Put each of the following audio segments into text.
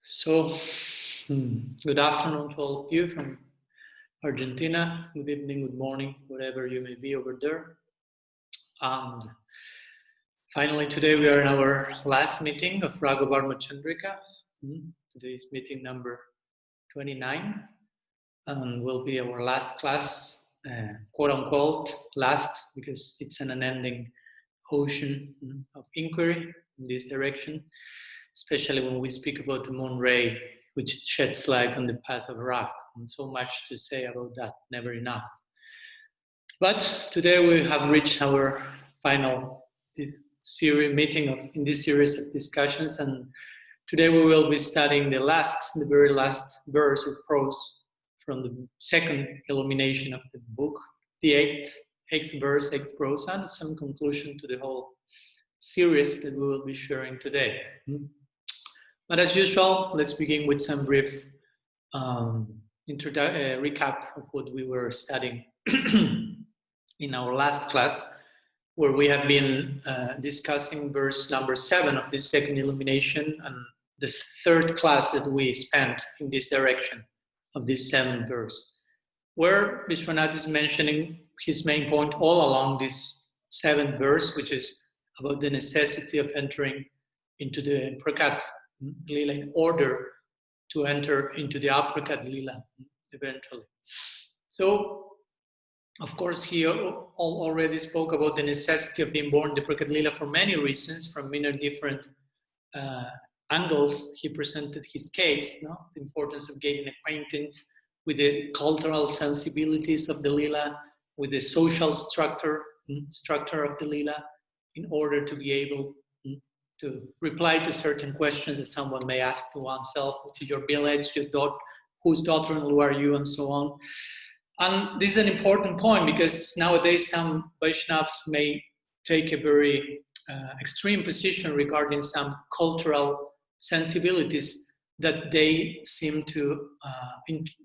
So, good afternoon to all of you from Argentina. Good evening, good morning, wherever you may be over there. And finally, today we are in our last meeting of Raga-vartma-candrika. Today is meeting number 29, and will be our last class, quote unquote, last, because it's an unending ocean of inquiry in this direction, especially when we speak about the moon ray, which sheds light on the path of Raga. And so much to say about that, never enough. But today we have reached our final meeting in this series of discussions, and today we will be studying the very last verse of prose from the second illumination of the book, the eighth verse, eighth prose, and some conclusion to the whole series that we will be sharing today. But as usual, let's begin with some brief recap of what we were studying in our last class, where we have been discussing verse number 7 of this second illumination, and the third class that we spent in this direction of this 7th verse, where Vishwanath is mentioning his main point all along this 7th verse, which is about the necessity of entering into the Prakat Lila in order to enter into the Aprakat Lila eventually. So, of course, he already spoke about the necessity of being born in the Prakat Lila for many reasons, from many different angles. He presented his case, the importance of getting acquainted with the cultural sensibilities of the Lila, with the social structure of the Lila, in order to be able to reply to certain questions that someone may ask to oneself. What is your village, whose daughter-in-law are you, and so on. And this is an important point, because nowadays some Vaishnavas may take a very extreme position regarding some cultural sensibilities that they seem to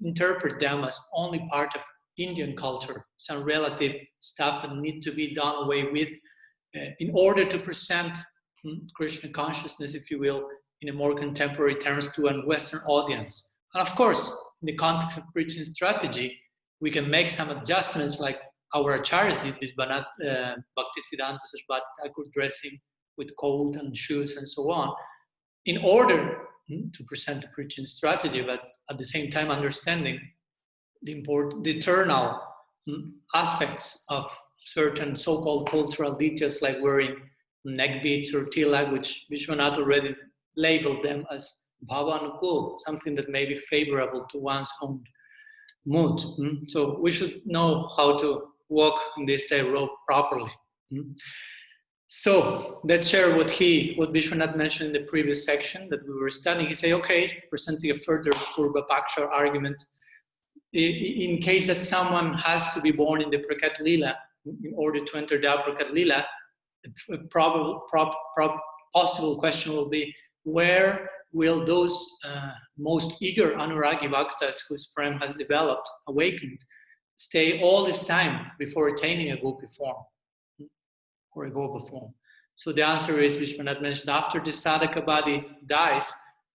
interpret them as only part of Indian culture, some relative stuff that need to be done away with in order to present Krishna consciousness, if you will, in a more contemporary terms to a Western audience. And of course, in the context of preaching strategy, we can make some adjustments like our acharyas did with Bhaktisiddhanta Saraswati Thakur dressing with coat and shoes and so on, in order to present the preaching strategy, but at the same time understanding the eternal aspects of certain so-called cultural details, like wearing neck beads or tilak, which Vishwanath already labeled them as bhavanukul, something that may be favorable to one's own mood. So we should know how to walk in this tightrope properly. So let's share what Vishwanath mentioned in the previous section that we were studying. He said, okay, presenting a further Purva Paksha argument, in case that someone has to be born in the Prakat Lila in order to enter the Aprakat Lila, a possible question will be, where will those most eager Anuragi Bhaktas whose prem has developed, awakened, stay all this time before attaining a gopi form or a gopa form? So the answer is, Vishwanath mentioned, after the sadhaka body dies,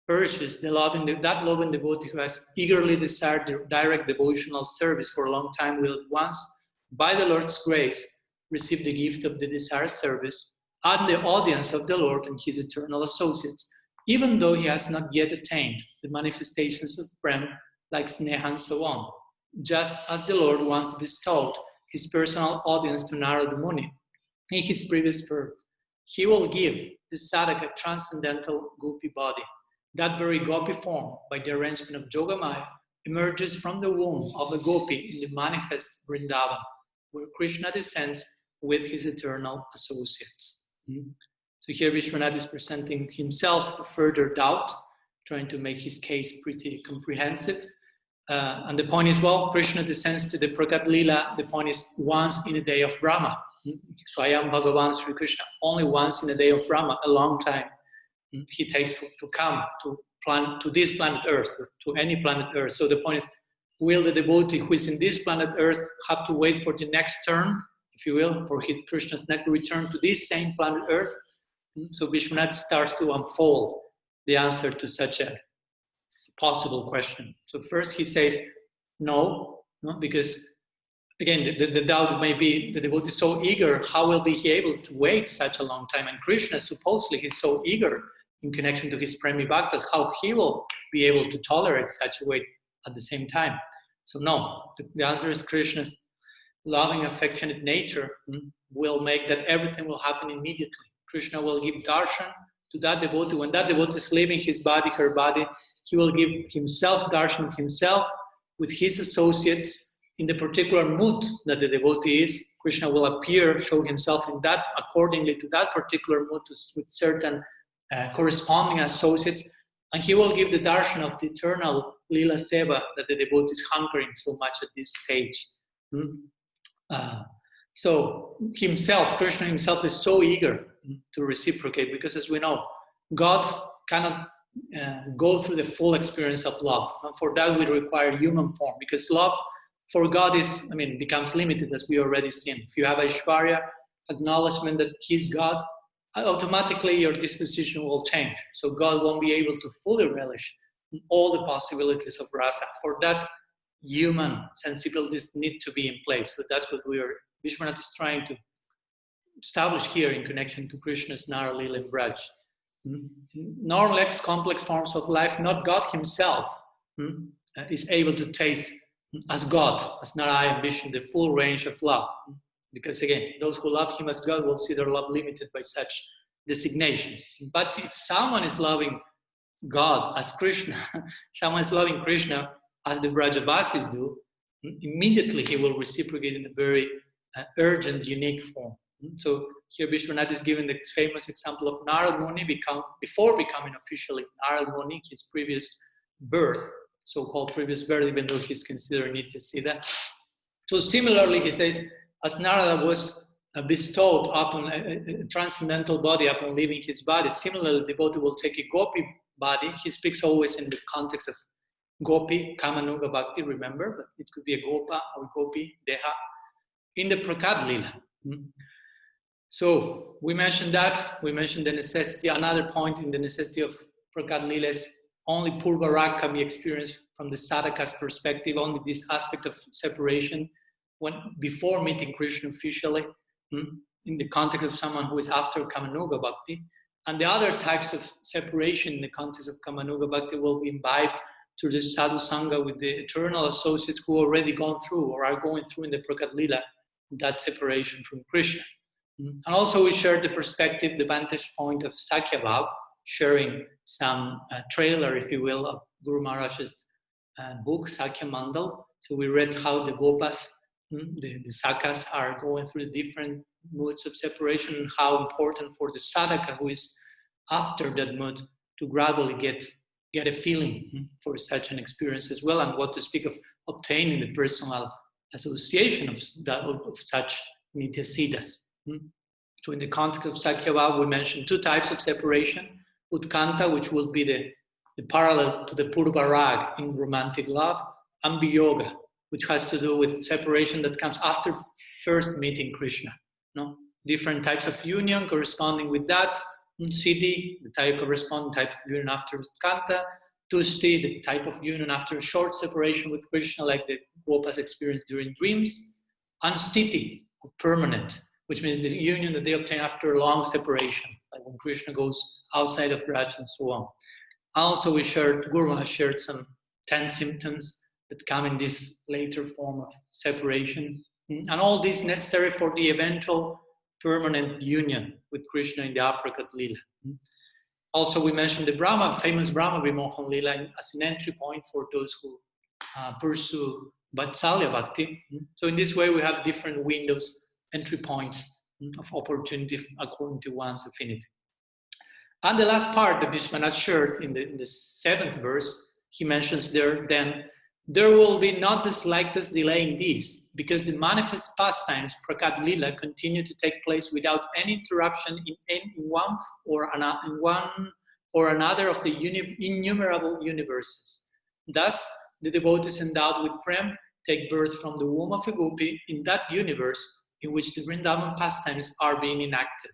perishes, that loving devotee who has eagerly desired the direct devotional service for a long time will at once, by the Lord's grace, receive the gift of the desired service and the audience of the Lord and his eternal associates, even though he has not yet attained the manifestations of prem like sneha and so on, just as the Lord once bestowed his personal audience to Narada Muni in his previous birth. He will give the sadhaka transcendental gopi body. That very gopi form, by the arrangement of Yogamaya, emerges from the womb of a gopi in the manifest Vrindavan, where Krishna descends with his eternal associates. So here Vishwanath is presenting himself a further doubt, trying to make his case pretty comprehensive. And the point is, well, Krishna descends to the Prakat Lila, the point is once in a day of Brahma. Swayam Bhagavan Sri Krishna, only once in a day of Brahma, a long time he takes to come to this planet Earth, or to any planet Earth. So the point is, will the devotee who is in this planet Earth have to wait for the next turn, if you will, for Krishna's next return to this same planet Earth? So Vishwanath starts to unfold the answer to such a possible question. So first he says, no, because again, the doubt may be the devotee is so eager, how will be he able to wait such a long time? And Krishna, supposedly, he's so eager in connection to his Premi Bhaktas, how he will be able to tolerate such a wait at the same time. So no, the answer is Krishna's loving, affectionate nature will make that everything will happen immediately. Krishna will give darshan to that devotee. When that devotee is leaving his body, her body, he will give himself darshan himself with his associates in the particular mood that the devotee is. Krishna will appear, show himself in that, accordingly to that particular mood, with certain corresponding associates, and he will give the darshan of the eternal lila seva that the devotee is hankering so much at this stage. So himself, Krishna himself, is so eager to reciprocate, because as we know, God cannot go through the full experience of love. And for that we require human form, because love for God becomes limited, as we already seen. If you have Aishwarya, acknowledgement that he's God, automatically your disposition will change. So God won't be able to fully relish all the possibilities of rasa. For that, human sensibilities need to be in place. So that's what Vishwanath is trying to establish here in connection to Krishna's Nara, Lila, and Braj. Nor less complex forms of life, not God himself is able to taste as God, as Narayana, Vishnu, the full range of love. Because again, those who love him as God will see their love limited by such designation. But if someone is loving God as Krishna, someone is loving Krishna as the Brajavasis do, immediately he will reciprocate in a very urgent, unique form. So here Vishwanath is giving the famous example of Narad Muni before becoming officially Narad Muni, his previous birth, so-called previous birth, even though he's considered Nityasiddha. So similarly, he says, as Narada was bestowed upon a transcendental body upon leaving his body, similarly, the devotee will take a gopi body. He speaks always in the context of gopi, kamanuga bhakti, remember, but it could be a gopa or gopi, deha, in the Prakad Lila. So we mentioned that. We mentioned the necessity, another point in the necessity of Prakad Lila is only Purva Rag can be experienced from the sadhaka's perspective, only this aspect of separation before meeting Krishna officially, in the context of someone who is after Kamanuga Bhakti. And the other types of separation in the context of Kamanuga Bhakti will be imbibed through the sadhu sangha with the eternal associates who already gone through or are going through in the Prakad Lila, that separation from Krishna. And also we shared the perspective, the vantage point of Sakya Bhav, sharing some trailer, if you will, of Guru Maharaj's book, Sakya Mandal. So we read how the Gopas, the Sakas, are going through the different moods of separation, and how important for the sadhaka who is after that mood to gradually get a feeling for such an experience as well, and what to speak of obtaining the personal association of such nityasiddhas. So in the context of Sakya Bhav, we mentioned two types of separation. Utkanta, which will be the parallel to the Purva Rag in romantic love, and Viyoga, which has to do with separation that comes after first meeting Krishna. Different types of union corresponding with that. Siddhi, the corresponding type of union after Utkanta. Tushti, the type of union after a short separation with Krishna, like the Gopas experience during dreams. And Sthiti, permanent, which means the union that they obtain after a long separation, like when Krishna goes outside of Raj and so on. Also, Guru Maharaj shared some 10 symptoms that come in this later form of separation. And all this necessary for the eventual permanent union with Krishna in the Aprakat Lila. Also, we mentioned the famous Brahma Vimohan Lila as an entry point for those who pursue Vatsalya Bhakti. So in this way, we have different windows, entry points of opportunity according to one's affinity. And the last part that Vishwanath shared in the 7th verse, he mentions there will be not the slightest delay in this, because the manifest pastimes, Prakad Lila, continue to take place without any interruption in one or another of the innumerable universes. Thus, the devotees endowed with Prem take birth from the womb of a gopi in that universe in which the Vrindavan pastimes are being enacted.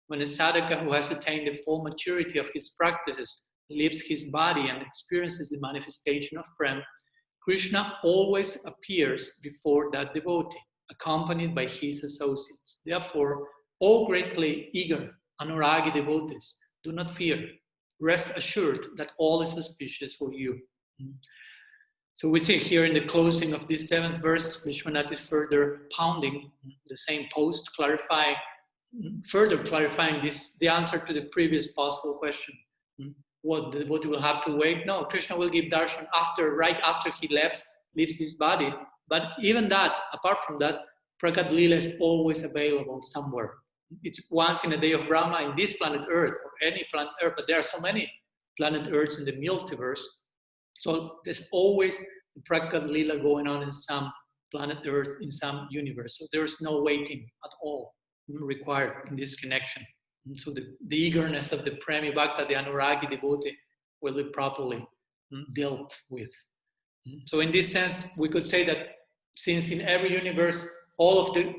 When a sadhaka who has attained the full maturity of his practices leaves his body and experiences the manifestation of Prem, Krishna always appears before that devotee, accompanied by his associates. Therefore, all greatly eager Anuragi devotees, do not fear. Rest assured that all is auspicious for you. So we see here in the closing of this 7th verse, Vishwanath is further pounding the same post, further clarifying the answer to the previous possible question. What the devotee will have to wait? No, Krishna will give darshan right after he leaves this body. But even that, apart from that, Prakat Lila is always available somewhere. It's once in a day of Brahma in this planet Earth, or any planet Earth, but there are so many planet Earths in the multiverse. So there's always the Prakat Lila going on in some planet Earth, in some universe. So there's no waiting at all required in this connection. And so the eagerness of the Premi Bhakta, the Anuragi devotee, will be properly dealt with. So in this sense, we could say that since in every universe, all of the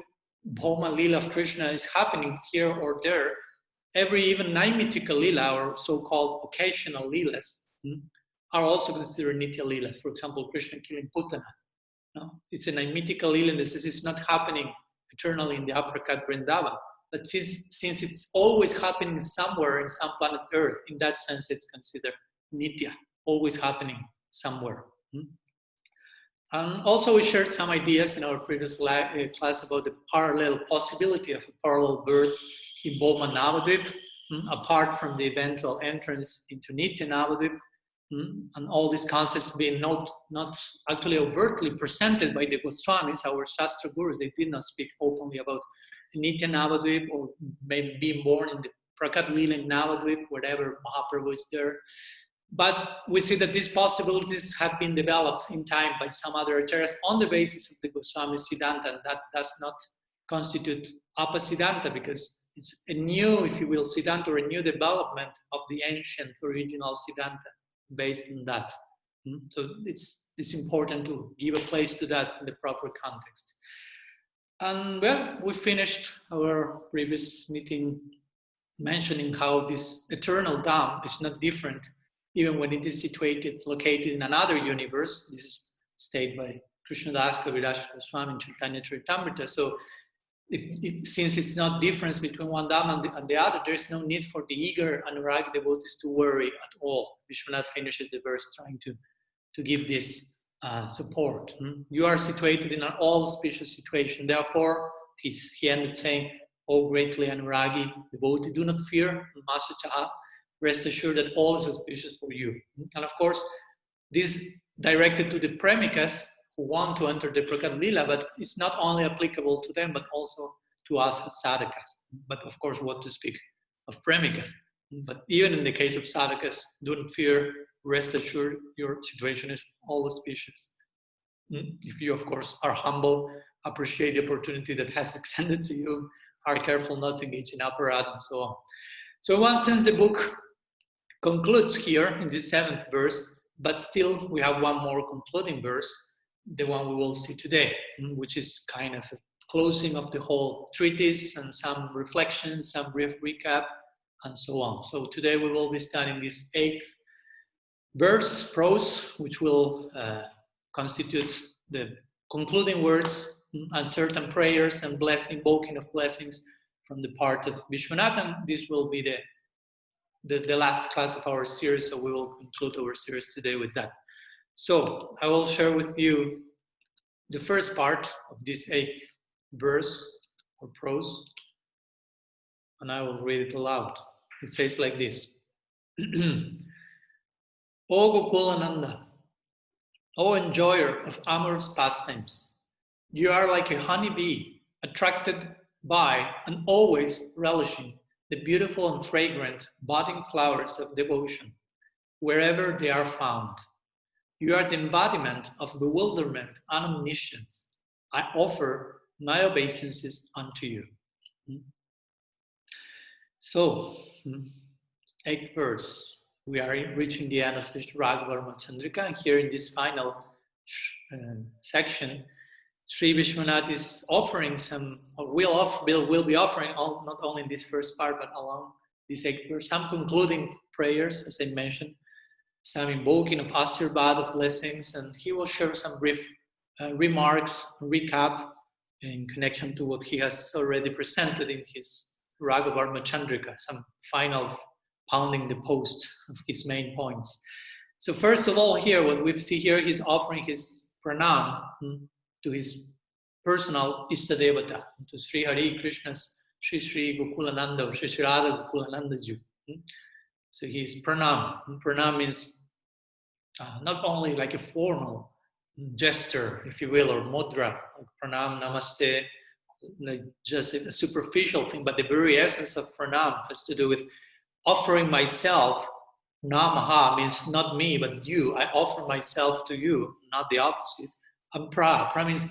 Bhoma Lila of Krishna is happening here or there, every even Naimitika Lila, or so-called occasional Lilas, are also considered Nitya Lila. For example, Krishna killing Putana. No? It's a Naimitika Lila, and this is not happening eternally in the Aprakat Vrindavan. But since it's always happening somewhere in some planet Earth, in that sense, it's considered Nitya, always happening somewhere. And also we shared some ideas in our previous class about the possibility of a parallel birth in Bhoma Navadvip, apart from the eventual entrance into Nitya Navadvip, and all these concepts being not actually overtly presented by the Goswamis, our Shastra Gurus. They did not speak openly about Nitya Navadvip, or maybe being born in the Prakat Lila in Navadvip, wherever Mahaprabhu is there. But we see that these possibilities have been developed in time by some other acharyas on the basis of the Goswami Siddhanta, and that does not constitute Apasiddhanta, because it's a new, if you will, Siddhanta, or a new development of the ancient original Siddhanta based on that. So it's important to give a place to that in the proper context. And well, we finished our previous meeting mentioning how this eternal Dham is not different even when it is located in another universe. This is stated by Krishnadas Kaviraj Goswami in Chaitanya Charitamrita. So since it's not difference between one Dham and the other, there's no need for the eager Anuragi devotees to worry at all. Vishwanath finishes the verse trying to give this support. You are situated in an all-auspicious situation. Therefore, he ended saying, "O greatly Anuragi devotee, do not fear, Masachaha. Rest assured that all is auspicious for you." And of course, this directed to the premikas who want to enter the Prakat Lila, but it's not only applicable to them, but also to us as sadhakas. But of course, what to speak of premikas. But even in the case of sadhakas, do not fear, rest assured, your situation is all auspicious. If you, of course, are humble, appreciate the opportunity that has extended to you, are careful not to engage in aparadha, and so on. So in one sense, the book concludes here in the 7th verse, but still we have one more concluding verse, the one we will see today, which is kind of a closing of the whole treatise and some reflections, some brief recap, and so on. So today we will be studying this 8th verse, prose, which will constitute the concluding words and certain prayers and invoking of blessings from the part of Vishwanath. And this will be the last class of our series, so we will conclude our series today with that. So I will share with you the first part of this 8th verse or prose, and I will read it aloud. It says like this. O Gokulananda, O enjoyer of amorous pastimes, you are like a honeybee, attracted by and always relishing the beautiful and fragrant budding flowers of devotion, wherever they are found. You are the embodiment of bewilderment and omniscience. I offer my obeisances unto you. So, 8th verse. We are reaching the end of this Raga-vartma-candrika, and here in this final section, Sri Vishwanath is offering some, or will be offering, not only in this first part, but along this 8th verse, some concluding prayers, as I mentioned, some invoking of Asirvad of blessings, and he will share some brief remarks, recap in connection to what he has already presented in his Raga-vartma-candrika, some final pounding the post of his main points. So first of all here, what we see here, he's offering his pranam to his personal Istadevata, to Sri Hari Krishna's Sri Gokulananda or Sri Radha Gokulananda Ji. So his pranam. Pranam means not only like a formal gesture, if you will, or mudra, like pranam, namaste, like just a superficial thing, but the very essence of pranam has to do with offering myself. Namaha means not me, but you. I offer myself to you, not the opposite. And pra means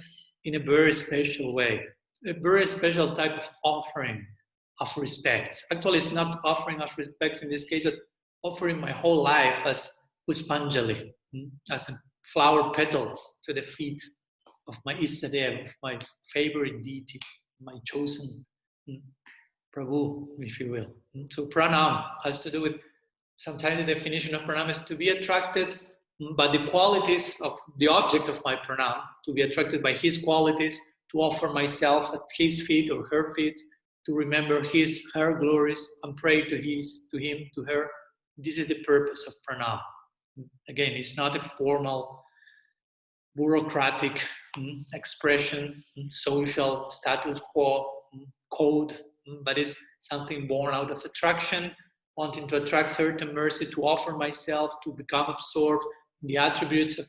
in a very special way, a very special type of offering of respects. Actually, it's not offering of respects in this case, but offering my whole life as Puspanjali, as flower petals to the feet of my Istadev, of my favorite deity, my chosen Prabhu, if you will. So pranam has to do with, sometimes the definition of pranam is to be attracted by the qualities of the object of my pranam, to be attracted by his qualities, to offer myself at his feet or her feet, to remember her glories and pray to him, to her. This is the purpose of pranam. Again, it's not a formal, bureaucratic expression, social status quo code, but it's something born out of attraction, wanting to attract certain mercy, to offer myself, to become absorbed in the attributes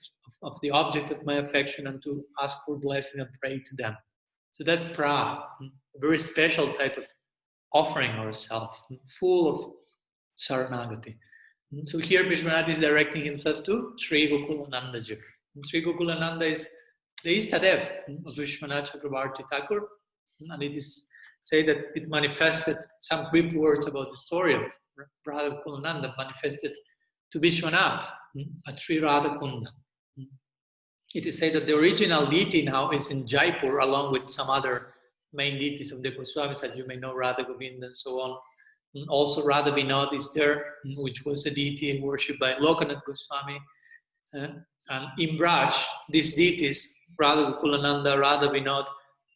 of the object of my affection, and to ask for blessing and pray to them. So that's pra, a very special type of offering ourselves, full of saranagati. So here Vishwanath is directing himself to Sri Gokulananda Ji. Sri Gokulananda is the Istadev of Vishwanath Chakravarti Thakur, and it is said that it manifested, some brief words about the story of Radha Gokulananda manifested to Vishwanath at Sri Radha Kunda. It is said that the original deity now is in Jaipur, along with some other main deities of the Goswamis, as you may know, Radha Govinda and so on. And also Radha Vinod is there, which was a deity worshipped by Lokanath Goswami. And in Braj, these deities, Radha Gokulananda, Radha Vinod,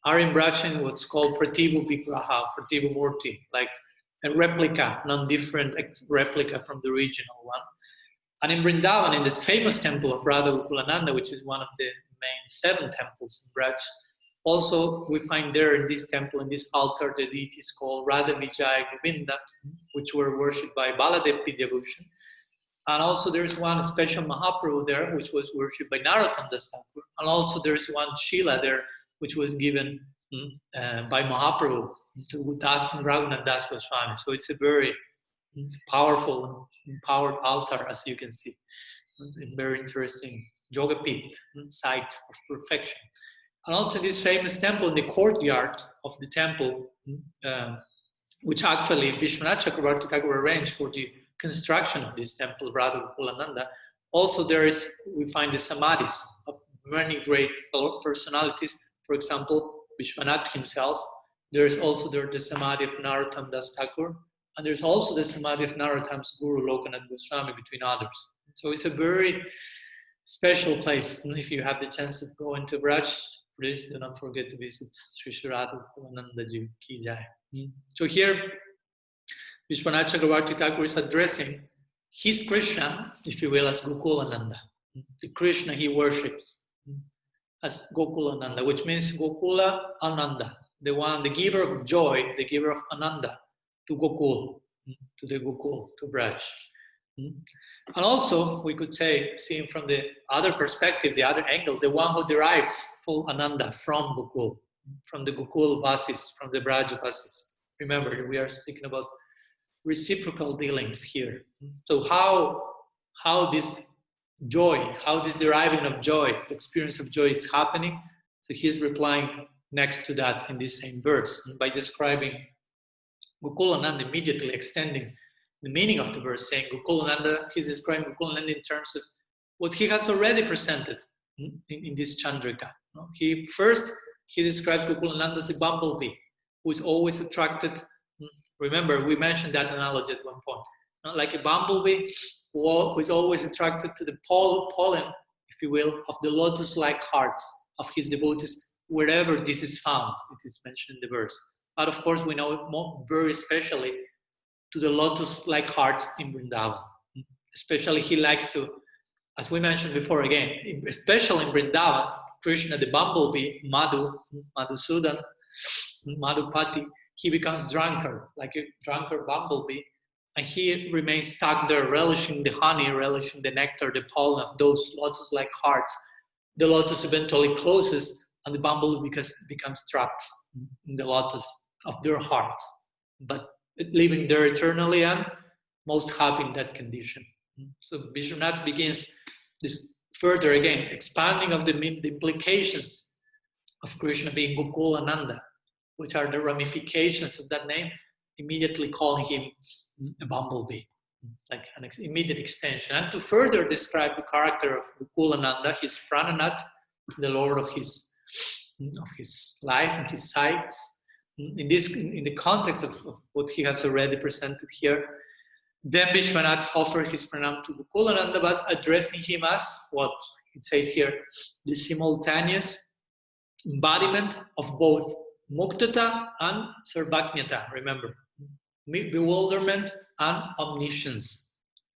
are in Braj in what's called Pratibhu Vigraha, Pratibhu Murti, like a replica, non-different replica from the original one. And in Vrindavan, in the famous temple of Radha Gokulananda, which is one of the main 7 temples in Braj, also we find there in this temple, in this altar, the deities called Radha Vijaya Govinda, which were worshipped by Baladev Vidyabhushan. And also there's one special Mahaprabhu there, which was worshipped by Narottam Das Thakur. And also there's one Shila there, which was given by Mahaprabhu to Das Raghunath Das Goswami. So it's a very powerful, empowered altar, as you can see. A very interesting yoga pith, site of perfection. And also this famous temple, in the courtyard of the temple, which actually Vishwanath Chakravarti Thakur arranged for the construction of this temple, Radha Gokulananda. Also we find the samadhis of many great personalities. For example, Vishwanath himself. There's also the samadhi of Narottam Das Thakur. And there's also the samadhi of Narottam's Guru, Lokanath Goswami, between others. So it's a very special place. And if you have the chance to go into Braj, please do not forget to visit Sri Radha Gokulananda Ji Ki Jai. So here, Vishwanath Chakravarti Thakur is addressing his Krishna, if you will, as Gokulananda. The Krishna he worships as Gokulananda, which means Gokula Ananda, the giver of joy, the giver of Ananda to Gokul, to the Gokul, to Braj. And also, we could say, seeing from the other perspective, the other angle, the one who derives full Ananda from Gokul, from the Gokul Vasis, from the Braj Vasis. Remember, we are speaking about reciprocal dealings here. So how this joy, how this deriving of joy, the experience of joy is happening. So he's replying next to that in this same verse by describing Gokulananda, immediately extending the meaning of the verse, saying Gokulananda, he's describing Gokulananda in terms of what he has already presented in this Chandrika. He describes Gokulananda as a bumblebee who is always attracted. Remember, we mentioned that analogy at one point. Like a bumblebee who is always attracted to the pollen, if you will, of the lotus-like hearts of his devotees, wherever this is found. It is mentioned in the verse. But of course, we know it very especially to the lotus-like hearts in Vrindavan. Especially he likes to, as we mentioned before again, especially in Vrindavan, Krishna, the bumblebee, Madhusudan, Madhupati, he becomes drunkard, like a drunkard bumblebee, and he remains stuck there, relishing the honey, relishing the nectar, the pollen of those lotus-like hearts. The lotus eventually closes, and the bumblebee becomes trapped in the lotus of their hearts, but living there eternally and most happy in that condition. So Vishwanath begins this further again, expanding of the implications of Krishna being Gokulananda, which are the ramifications of that name, immediately calling him a bumblebee, like an immediate extension. And to further describe the character of Gokulananda, his Prananath, the Lord of his life and his sights, in the context of what he has already presented here, then Vishwanath offered his pranam to Gokulananda, but addressing him as what it says here, the simultaneous embodiment of both muktata and sarvajñata. Remember, bewilderment and omniscience.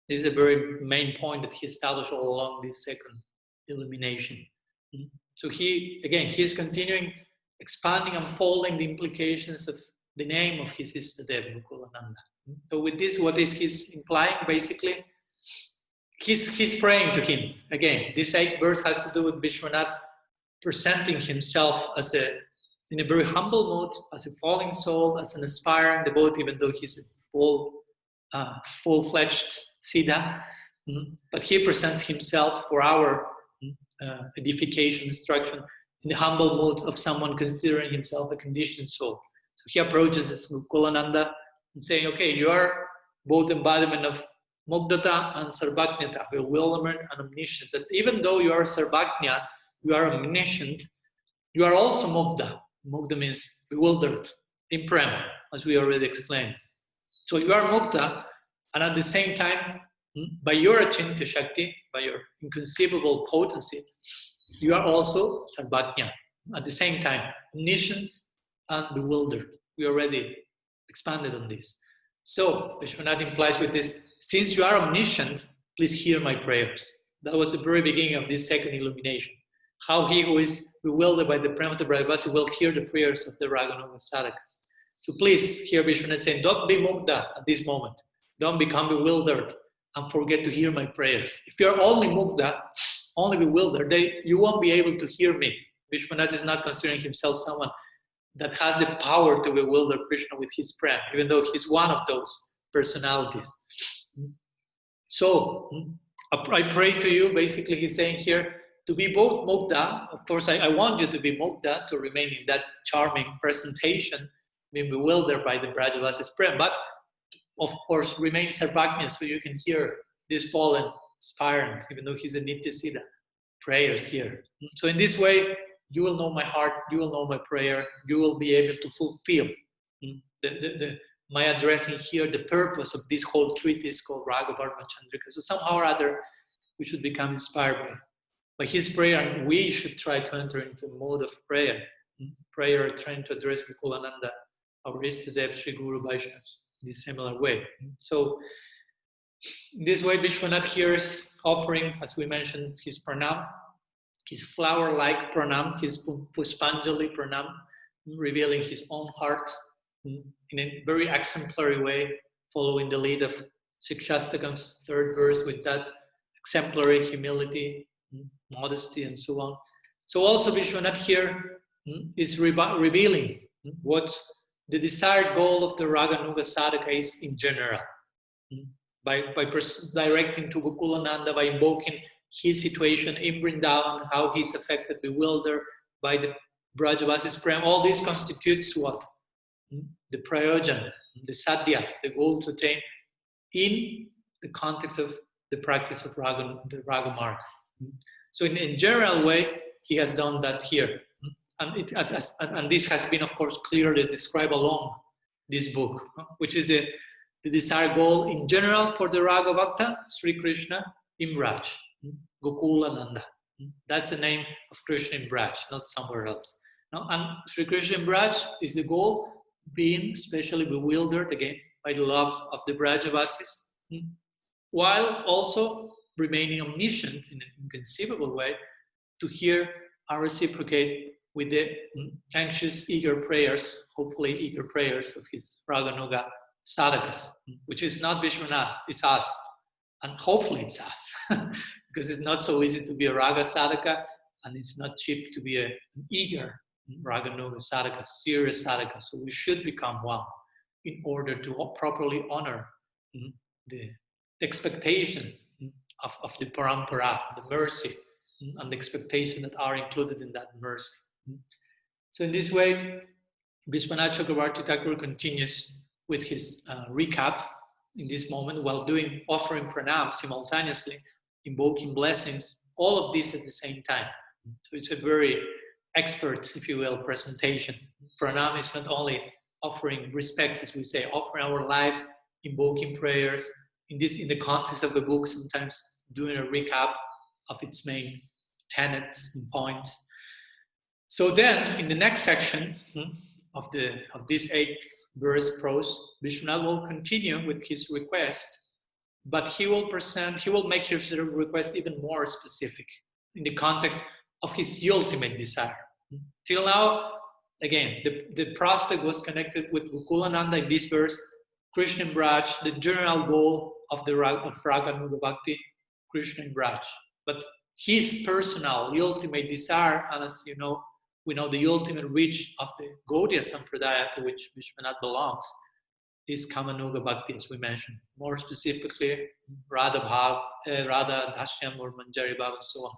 This is a very main point that he established all along this second illumination. So he's continuing, expanding, unfolding the implications of the name of his Istadev, Gokulananda. So with this, what is he's implying? Basically, he's praying to him. Again, this 8th verse has to do with Vishwanath presenting himself in a very humble mood, as a falling soul, as an aspiring devotee, even though he's a full-fledged Siddha. But he presents himself for our edification, instruction, in the humble mood of someone considering himself a conditioned soul. So he approaches this Gokulananda and saying, okay, you are both embodiment of Mugdata and Sarvajñata, bewilderment and omniscience. That even though you are Sarvajña, you are omniscient, you are also Mugda. Mugda means bewildered, in Prem, as we already explained. So you are Mugda, and at the same time, by your Achintya Shakti, by your inconceivable potency, you are also Sarvajña. At the same time, omniscient and bewildered. We already expanded on this. So, Vishwanath implies with this, since you are omniscient, please hear my prayers. That was the very beginning of this second illumination. How he who is bewildered by the prema of the Brajavasi will hear the prayers of the Raga-nuga sadhakas. So please hear Vishwanath saying, don't be mugda at this moment. Don't become bewildered and forget to hear my prayers. If you're only mugda, only bewildered, you won't be able to hear me. Vishwanath is not considering himself someone that has the power to bewilder Krishna with his prem, even though he's one of those personalities. So, I pray to you, basically he's saying here, to be both mugda. Of course, I want you to be mugda, to remain in that charming presentation, being bewildered by the Brajavasi's prem, but of course, remain sarvajña, so you can hear this fallen aspirant, even though he's a nitya siddha, prayers here. So in this way, you will know my heart, you will know my prayer, you will be able to fulfill my addressing here, the purpose of this whole treatise called Raga-vartma-candrika. So somehow or other, we should become inspired by his prayer, and we should try to enter into a mode of prayer. Prayer, trying to address Gokulananda, our Istadev, Sri Guru Vaishnava, in this similar way. So, in this way, Vishwanath here is offering, as we mentioned, his pranam, his flower-like pranam, his puspanjali pranam, revealing his own heart in a very exemplary way, following the lead of Shikshastakam's 3rd verse with that exemplary humility, modesty, and so on. So also Vishwanath here is revealing what the desired goal of the Raga-nuga sadhaka is in general. By directing to Gokulananda, by invoking his situation in Vrindavan, how he's affected, bewildered by the Brajavasi's prem. All this constitutes what? The prayojan, the sadhya, the goal to attain in the context of the practice of the Raga mark. So in general way, he has done that here. And this has been, of course, clearly described along this book, which is the the desired goal in general for the Raga Bhakta, Sri Krishna in Braj, Gokula Nanda. That's the name of Krishna in Braj, not somewhere else. No? And Sri Krishna in Braj is the goal, being especially bewildered again by the love of the Brajavasis, while also remaining omniscient in an inconceivable way to hear and reciprocate with the anxious, eager prayers, hopefully eager prayers of his Raganuga sadhakas, which is not Vishwanath, it's us. And hopefully it's us, because it's not so easy to be a Raga sadhaka, and it's not cheap to be an eager Raganuga sadhaka, serious sadhaka. So we should become one in order to properly honor the expectations of the parampara, the mercy, and the expectation that are included in that mercy. So in this way, Vishwanath Chakravarti Thakur continues with his recap in this moment while offering pranam simultaneously, invoking blessings, all of this at the same time. So it's a very expert, if you will, presentation. Pranam is not only offering respect, as we say, offering our life, invoking prayers, in the context of the book, sometimes doing a recap of its main tenets and points. So then, in the next section of this 8th verse prose, Vishwanath will continue with his request, but he will make his request even more specific in the context of his ultimate desire. Till now, again, the prospect was connected with Gokulananda in this verse, Krishna in Braj, the general goal of Raganuga Bhakti, Krishna in Braj. But his personal, ultimate desire, and as you know, we know the ultimate reach of the Gaudiya Sampradaya to which Vishwanath belongs is Kamanuga Bhakti, as we mentioned. More specifically, Radha Dashyam or Manjari Bhav and so on.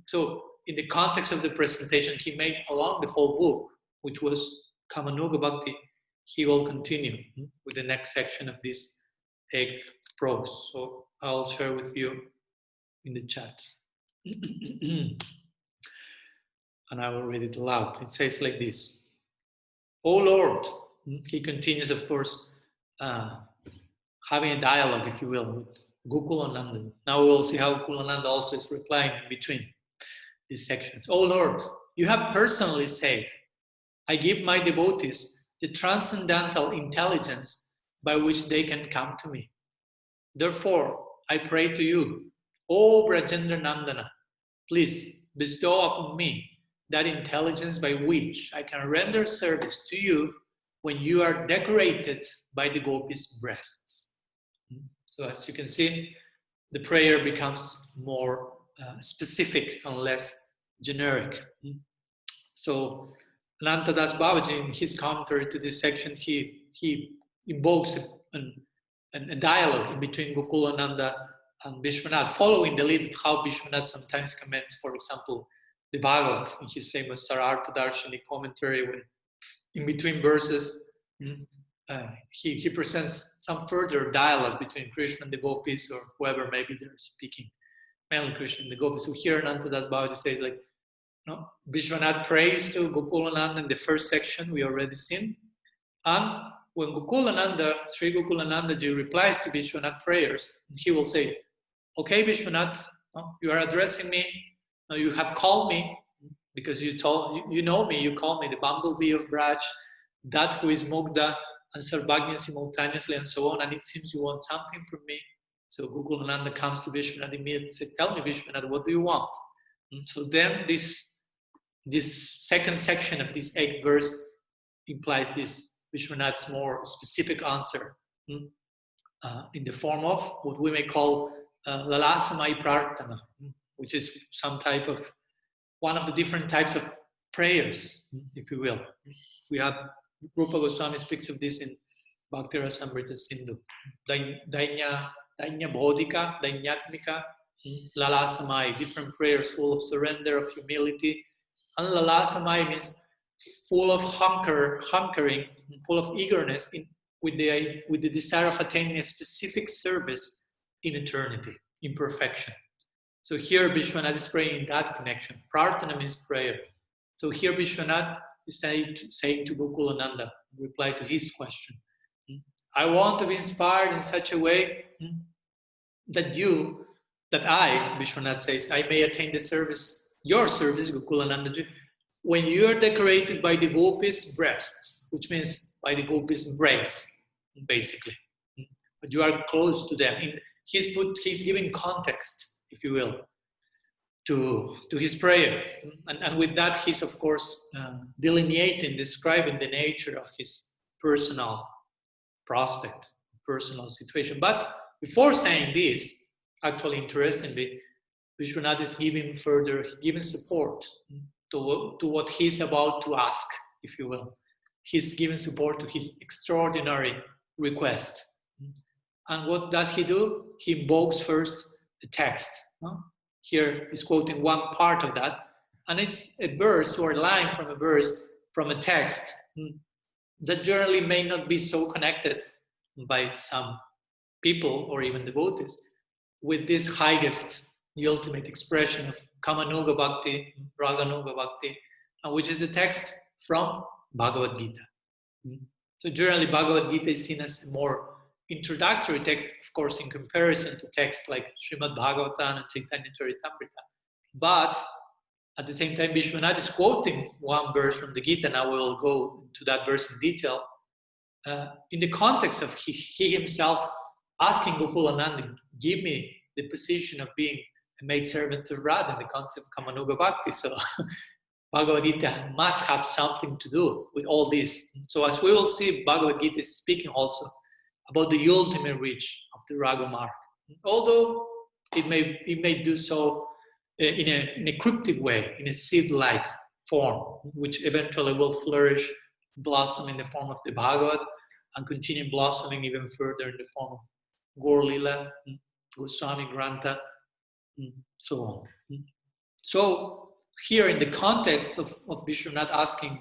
So in the context of the presentation he made along the whole book, which was Kamanuga Bhakti, he will continue with the next section of this 8th prose. So I'll share with you in the chat. And I will read it aloud. It says like this. O Lord, he continues, of course, having a dialogue, if you will, with Gokulananda. Now we will see how Gokulananda also is replying in between these sections. O Lord, you have personally said, I give my devotees the transcendental intelligence by which they can come to me. Therefore, I pray to you, O Brajendra Nandana, please bestow upon me that intelligence by which I can render service to you when you are decorated by the gopis' breasts. So as you can see, the prayer becomes more specific and less generic. So Anantadas Babaji, in his commentary to this section, he invokes a dialogue in between Gokulananda and Vishwanath, following the lead of how Vishwanath sometimes comments, for example, the Bhagavad in his famous Sarartha Darshani commentary, when in between verses he presents some further dialogue between Krishna and the gopis, or whoever maybe they're speaking, mainly Krishna and the gopis. So here Anantadas Babaji says, like, Vishwanath prays to Gokulananda in the first section we already seen, and when Sri Gokulanandaji replies to Vishwanath prayers, he will say, okay, Vishwanath, you are addressing me, you have called me, because you know me, you call me the bumblebee of Braj, that who is Mugdha and Sarvagnya simultaneously, and so on, and it seems you want something from me. So Gokulananda comes to Vishwanath immediately and says, tell me, Vishwanath, what do you want? So then this second section of this 8th verse implies this Vishwanath's more specific answer in the form of what we may call Lalasamai Prarthana, which is one of the different types of prayers, if you will. We have, Rupa Goswami speaks of this in Bhakti Rasamrita Sindhu. Dainya Bodhika, Dainyatmika, Lalasamai, different prayers full of surrender, of humility. And Lalasamai means full of hunkering, full of eagerness with the desire of attaining a specific service in eternity, in perfection. So here Vishwanath is praying in that connection. Prarthana means prayer. So here Vishwanath is saying to Gokulananda, in reply to his question, I want to be inspired in such a way that I, Vishwanath says, I may attain the service, your service, Gokulanandaji, when you are decorated by the gopis' breasts, which means by the gopis' embrace, basically. But you are close to them. He's giving context, if you will, to his prayer. And with that, he's, of course, delineating, describing the nature of his personal prospect, personal situation. But before saying this, actually, interestingly, Vishwanath is giving support to what he's about to ask, if you will. He's giving support to his extraordinary request. And what does he do? He invokes first the text. Here he's quoting one part of that, and it's a verse or a line from a verse from a text that generally may not be so connected by some people or even devotees with this highest, the ultimate expression of Kamanuga Bhakti, Raganuga Bhakti, and which is the text from Bhagavad Gita. So generally Bhagavad Gita is seen as a more introductory text, of course, in comparison to texts like Srimad Bhagavatam and Chaitanya Charitamrita. But at the same time, Vishwanath is quoting one verse from the Gita. Now we will go into that verse in detail. In the context of he himself asking Gokulananda, give me the position of being a maidservant of Radha in the context of Kamanuga Bhakti. So Bhagavad Gita must have something to do with all this. So as we will see, Bhagavad Gita is speaking also about the ultimate reach of the Raga mark. Although it may do so in a cryptic way, in a seed-like form, which eventually will flourish, blossom in the form of the Bhagavad, and continue blossoming even further in the form of Gaur Lila, Goswami Grantha, so on. So here in the context of Vishwanath asking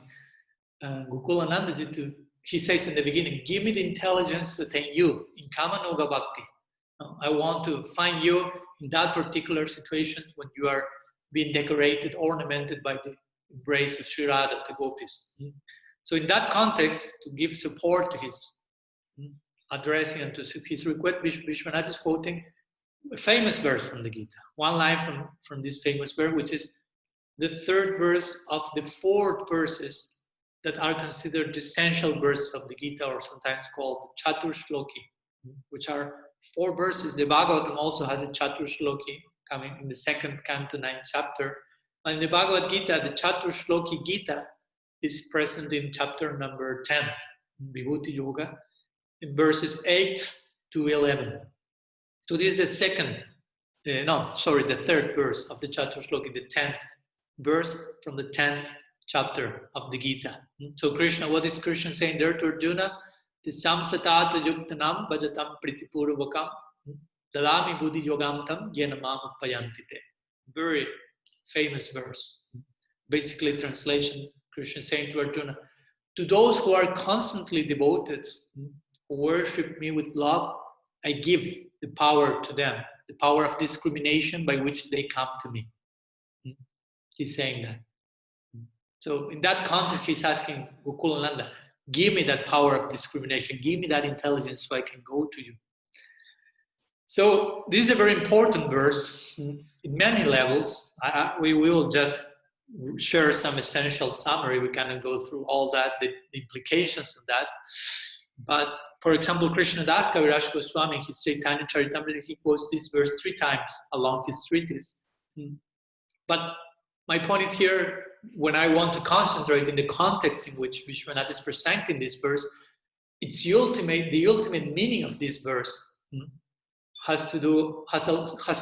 Gokulanandaji he says in the beginning, give me the intelligence to attain you in Kamanuga Bhakti. I want to find you in that particular situation when you are being decorated, ornamented by the embrace of Sri Radha, the gopis. So in that context, to give support to his addressing and to his request, Vishwanath is quoting a famous verse from the Gita. One line from this famous verse, which is the third verse of the 4 verses that are considered the essential verses of the Gita, or sometimes called Chatur Shloki, which are 4 verses. The Bhagavatam also has a Chatur Shloki coming in the 2nd canto, 9th chapter. And in the Bhagavad Gita, the Chatur Shloki Gita is present in chapter number 10, Vibhuti Yoga, in verses 8 to 11. So this is the the 3rd verse of the Chatur Shloki, the 10th verse from the 10th chapter of the Gita. So Krishna, what is Krishna saying there to Arjuna? The samsatata yuktanam bhajatam pritipurvakam dalami buddhi yogamtam yenamam payantite. Very famous verse. Basically translation, Krishna saying to Arjuna, to those who are constantly devoted, who worship me with love, I give the power to them, the power of discrimination by which they come to me. He's saying that. So in that context, he's asking Gokulananda, give me that power of discrimination, give me that intelligence so I can go to you. So this is a very important verse in many levels. We will just share some essential summary. We cannot go through all that, the implications of that. But for example, Krishnadas Kaviraj Goswami, his Chaitanya Charitamrita, he quotes this verse 3 times along his treatise. But my point is here, when I want to concentrate in the context in which Vishwanath is presenting this verse, the ultimate meaning of this verse has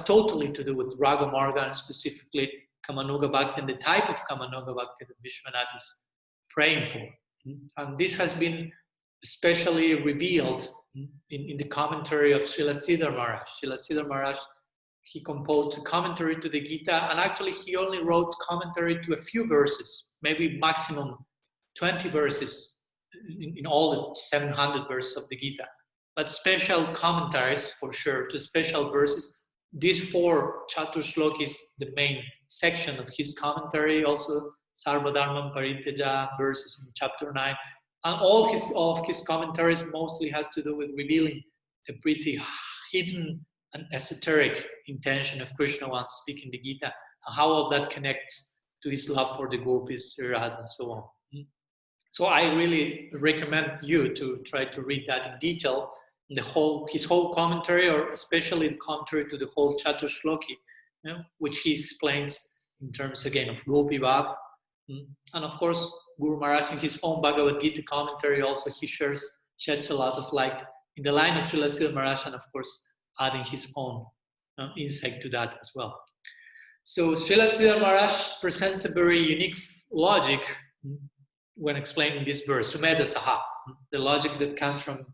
totally to do with Raga Marga, and specifically Kamanuga Bhakti, and the type of Kamanuga Bhakti that Vishwanath is praying for. And this has been especially revealed in the commentary of Srila Siddhar Maharaj. Srila Siddhar Maharaj, he composed a commentary to the Gita, and actually he only wrote commentary to a few verses, maybe maximum 20 verses in all the 700 verses of the Gita. But special commentaries, for sure, to special verses. These 4 Chatur Shloki is the main section of his commentary. Also, Sarvadharmam Parityaja verses in chapter 9. And all of his commentaries mostly has to do with revealing a pretty hidden and esoteric intention of Krishna once speaking the Gita, and how all that connects to his love for the gopis, Radha, and so on. So I really recommend you to try to read that in detail, his whole commentary, or especially the commentary to the whole Chaturshloki, which he explains in terms again of Gopi Bhav. And of course, Guru Maharaj in his own Bhagavad Gita commentary also he sheds a lot of light in the line of Srila Sridhar Maharaj, and of course adding his own insight to that as well. So Srila Sridhar Maharaj presents a very unique logic when explaining this verse, Sumedha Saha, the logic that comes from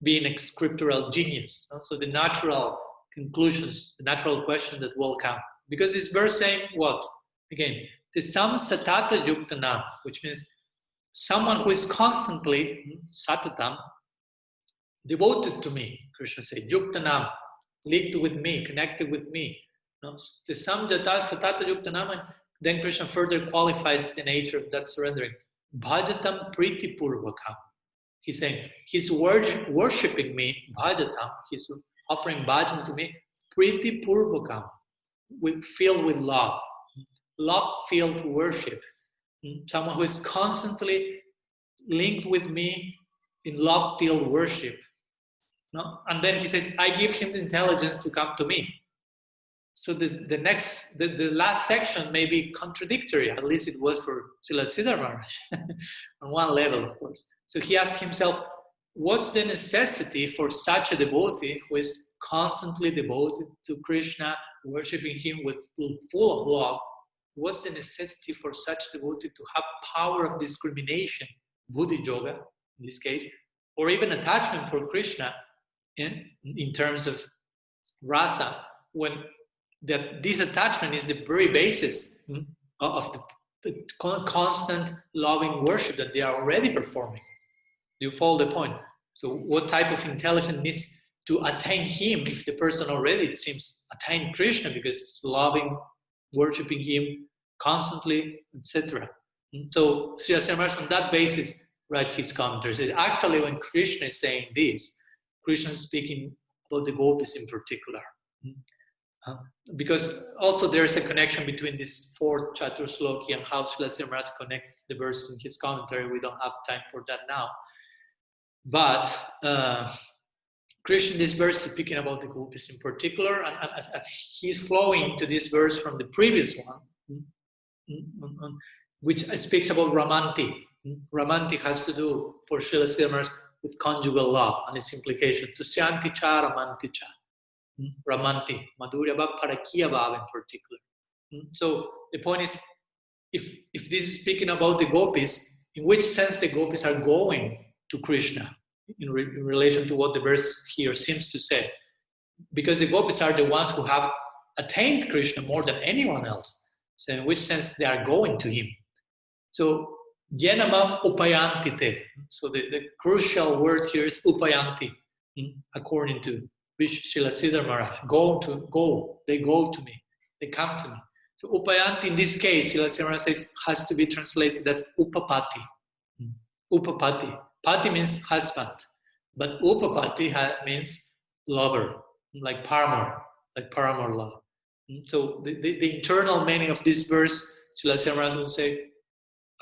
being a scriptural genius. So the natural conclusions, the natural question that will come. Because this verse saying what? Again, the sam satata yuktanam, which means someone who is constantly, satatam, devoted to me, Krishna says, yuktanam, linked with me, connected with me. The sam satata yuktanam, and then Krishna further qualifies the nature of that surrendering. Bhajatam priti purvakam. He's saying, he's worshipping me, bhajatam, he's offering bhajan to me, priti purvakam, filled with love. Love-filled worship. Someone who is constantly linked with me in love-filled worship. No? And then he says, I give him the intelligence to come to me. So the last section may be contradictory, at least it was for Srila Sridhar Maharaj, on one level, of course. So he asked himself, what's the necessity for such a devotee who is constantly devoted to Krishna, worshipping him with full of love? What's the necessity for such devotee to have power of discrimination, buddhi yoga in this case, or even attachment for Krishna in terms of rasa, when this attachment is the very basis of the constant loving worship that they are already performing? Do you follow the point? So what type of intelligence needs to attain him if the person already, it seems, attained Krishna because it's loving, worshipping him constantly, etc. So Srila Maharaj on that basis writes his commentary. Says, actually, when Krishna is saying this, Krishna is speaking about the gopis in particular. Because also there is a connection between this fourth Chaturshloki and how Srila Maharaj connects the verse in his commentary. We don't have time for that now. But Krishna in this verse is speaking about the gopis in particular, and as he's flowing to this verse from the previous one, which speaks about Ramanti. Ramanti has to do for Srila Sridhar Maharaj with conjugal love and its implication. Tusyanti cha Ramanti cha. Ramanti, Madhurya Bhav, Parakiya Bhav in particular. So the point is, if this is speaking about the gopis, in which sense the gopis are going to Krishna in relation to what the verse here seems to say? Because the gopis are the ones who have attained Krishna more than anyone else. So in which sense they are going to him? So Yenamam upayantite. So the crucial word here is upayanti, according to Srila Sridhar Maharaj. They go to me, they come to me. So upayanti in this case, Srila Sridhar Maharaj says, has to be translated as upapati. Upapati. Pati means husband, but upapati means lover, like paramour love. So the internal meaning of this verse, Srila Sridhar Maharaj will say,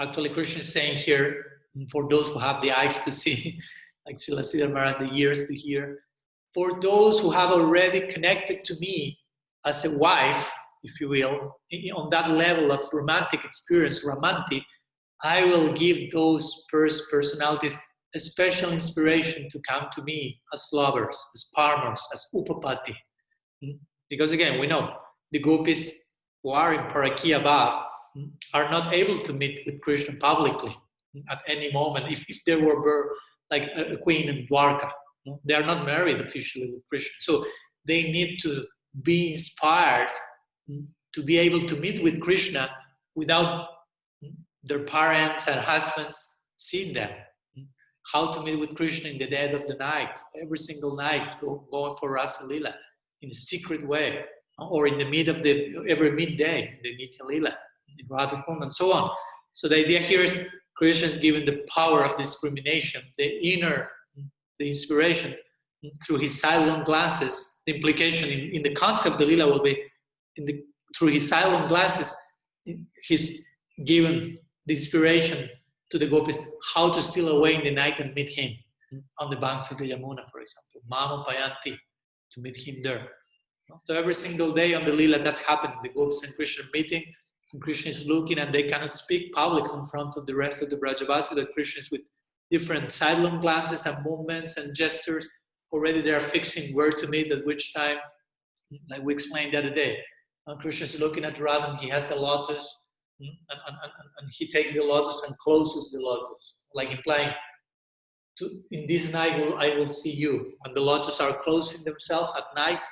actually Krishna is saying here, for those who have the eyes to see, like Srila Sridhar Maharaj, the ears to hear, for those who have already connected to me as a wife, if you will, on that level of romantic experience, Ramanti, I will give those personalities a special inspiration to come to me as lovers, as partners, as upapati. Because again, we know the gopis who are in Parakiya Bhav are not able to meet with Krishna publicly at any moment. If there were like a queen in Dwarka, they are not married officially with Krishna. So they need to be inspired to be able to meet with Krishna without their parents and husbands seeing them. How to meet with Krishna in the dead of the night, every single night, going for Rasa Lila in a secret way, or in the every midday, the Nitya Lila, in Radha Kund, and so on. So the idea here is Krishna is given the power of discrimination, the inspiration through his sidelong glances. The implication in the concept of the Lila will be through his sidelong glances, he's given the inspiration to the gopis how to steal away in the night and meet him on the banks of the Yamuna, for example. Mama Payanti, to meet him there. So every single day on the Lila, that's happened. The gopis and Krishna meeting, and Krishna is looking, and they cannot speak publicly in front of the rest of the Brajavasi. That Krishna is with different sidelong glances and movements and gestures. Already they are fixing where to meet at which time, like we explained the other day. Krishna is looking at Radha, and he has a lotus, and he takes the lotus and closes the lotus, like implying, in this night I will see you. When the lotus are closing themselves at night,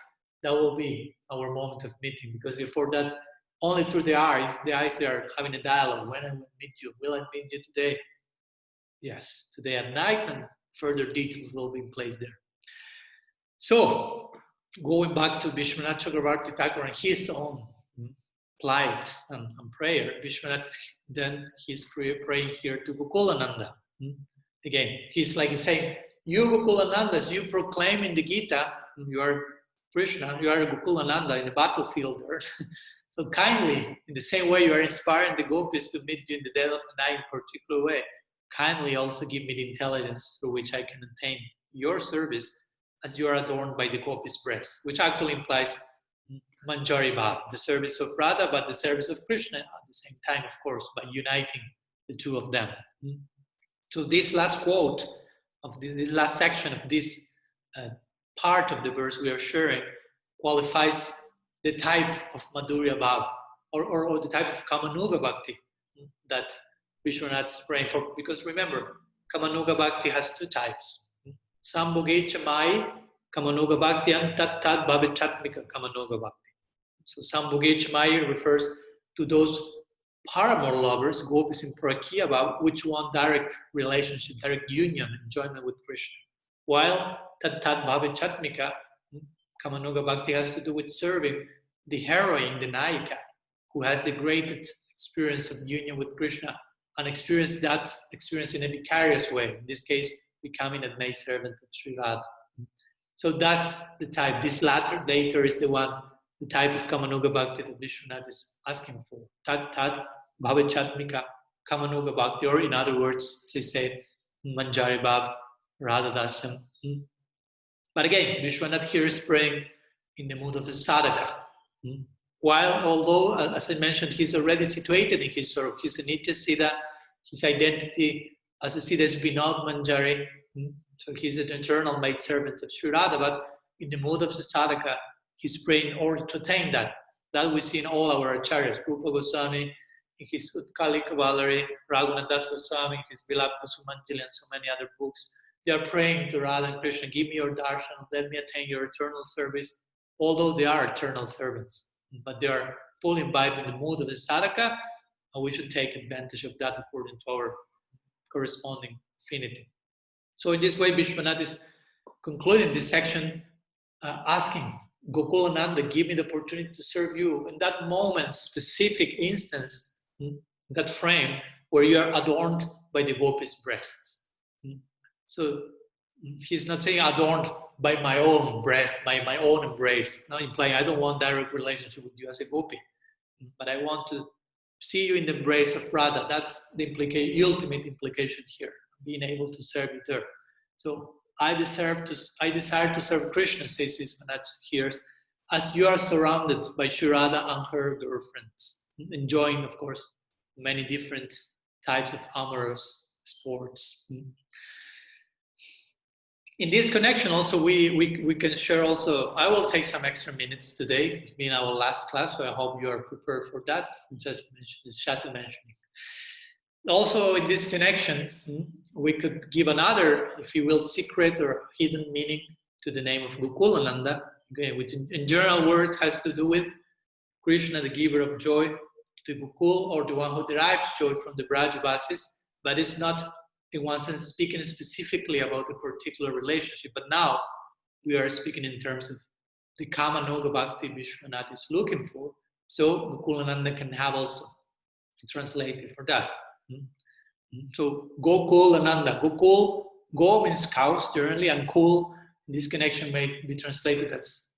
that will be our moment of meeting, because before that, only through the eyes they are having a dialogue. When I will meet you, will I meet you today? Yes, today at night, and further details will be in place there. So, going back to Vishwanath Chakravarti Thakur and his own plight and prayer, Vishwanath, then he's praying here to Gokulananda. Again, he's like saying, you Gokulanandas, you proclaim in the Gita, you are Krishna, you are Gokulananda in the battlefield there. So kindly, in the same way you are inspiring the gopis to meet you in the dead of the night in a particular way, kindly also give me the intelligence through which I can attain your service as you are adorned by the gopis' breast, which actually implies Manjari Bhav, the service of Radha, but the service of Krishna at the same time, of course, by uniting the two of them. So this last quote of this last section of this part of the verse we are sharing qualifies the type of Madhurya Bhav or the type of Kamanuga Bhakti that Vishwanath is praying for. Because remember, Kamanuga Bhakti has two types. Sambhogecha Mai Kamanuga Bhakti and Tat Tat Bhavichatmika Kamanuga Bhakti. So Sambhogecha Mai refers to those paramour lovers, gopis in Prakiya Bhav, which want direct relationship, direct union, enjoyment with Krishna. While Tat Tat Bhavichatmika Kamanuga Bhakti has to do with serving the heroine, the Nayika, who has the greatest experience of union with Krishna and experience that experience in a vicarious way. In this case, becoming a maid servant of Sri Radha. So that's the type. This later is the type of Kamanuga Bhakti that Vishwanath is asking for. Tat Tat Bhavichatmika Kamanuga Bhakti, or in other words, as I said, Manjari Bhav, Radha Dasyam. But again, Vishwanath here is praying in the mood of a sadhaka. Although, as I mentioned, he's already situated in his sort of, he's a Nitya Siddha, his identity as a Siddha is Vinod Manjari, so he's an eternal maid servant of Sri Radha, but in the mood of the sadhaka, he's praying in order to attain that. That we see in all our acharyas, Rupa Goswami, in his Utkali Kavalari, Raghunath Das Goswami, his Vilapa Sumanjali, and so many other books. They are praying to Radha and Krishna, give me your darshan, let me attain your eternal service, although they are eternal servants. But they are fully imbibed in the mood of the sadhaka, and we should take advantage of that according to our corresponding affinity. So in this way, Vishwanath is concluding this section asking, Gokulananda, give me the opportunity to serve you in that moment, specific instance, that frame where you are adorned by the gopis' breasts. So he's not saying adorned by my own breast, by my own embrace, not implying I don't want direct relationship with you as a gopi, but I want to see you in the embrace of Radha. That's the ultimate implication here, being able to serve you there. So I desire to serve Krishna, says Vishwanath here, as you are surrounded by Sri Radha and her girlfriends, enjoying, of course, many different types of amorous sports. In this connection, also, we can share also, I will take some extra minutes today. It's been our last class, so I hope you are prepared for that. Just mentioning. Also, in this connection, we could give another, if you will, secret or hidden meaning to the name of Gokulananda, okay, which in general word has to do with Krishna, the giver of joy, to Gokul, or the one who derives joy from the Brajavasis, but it's not in one sense speaking specifically about a particular relationship. But now we are speaking in terms of the Kamanuga Bhakti Vishwanath is looking for. So Gokulananda can have also translated for that. So Gokul Ananda. Gokul, Go means cows generally, and Kul, in this connection may be translated as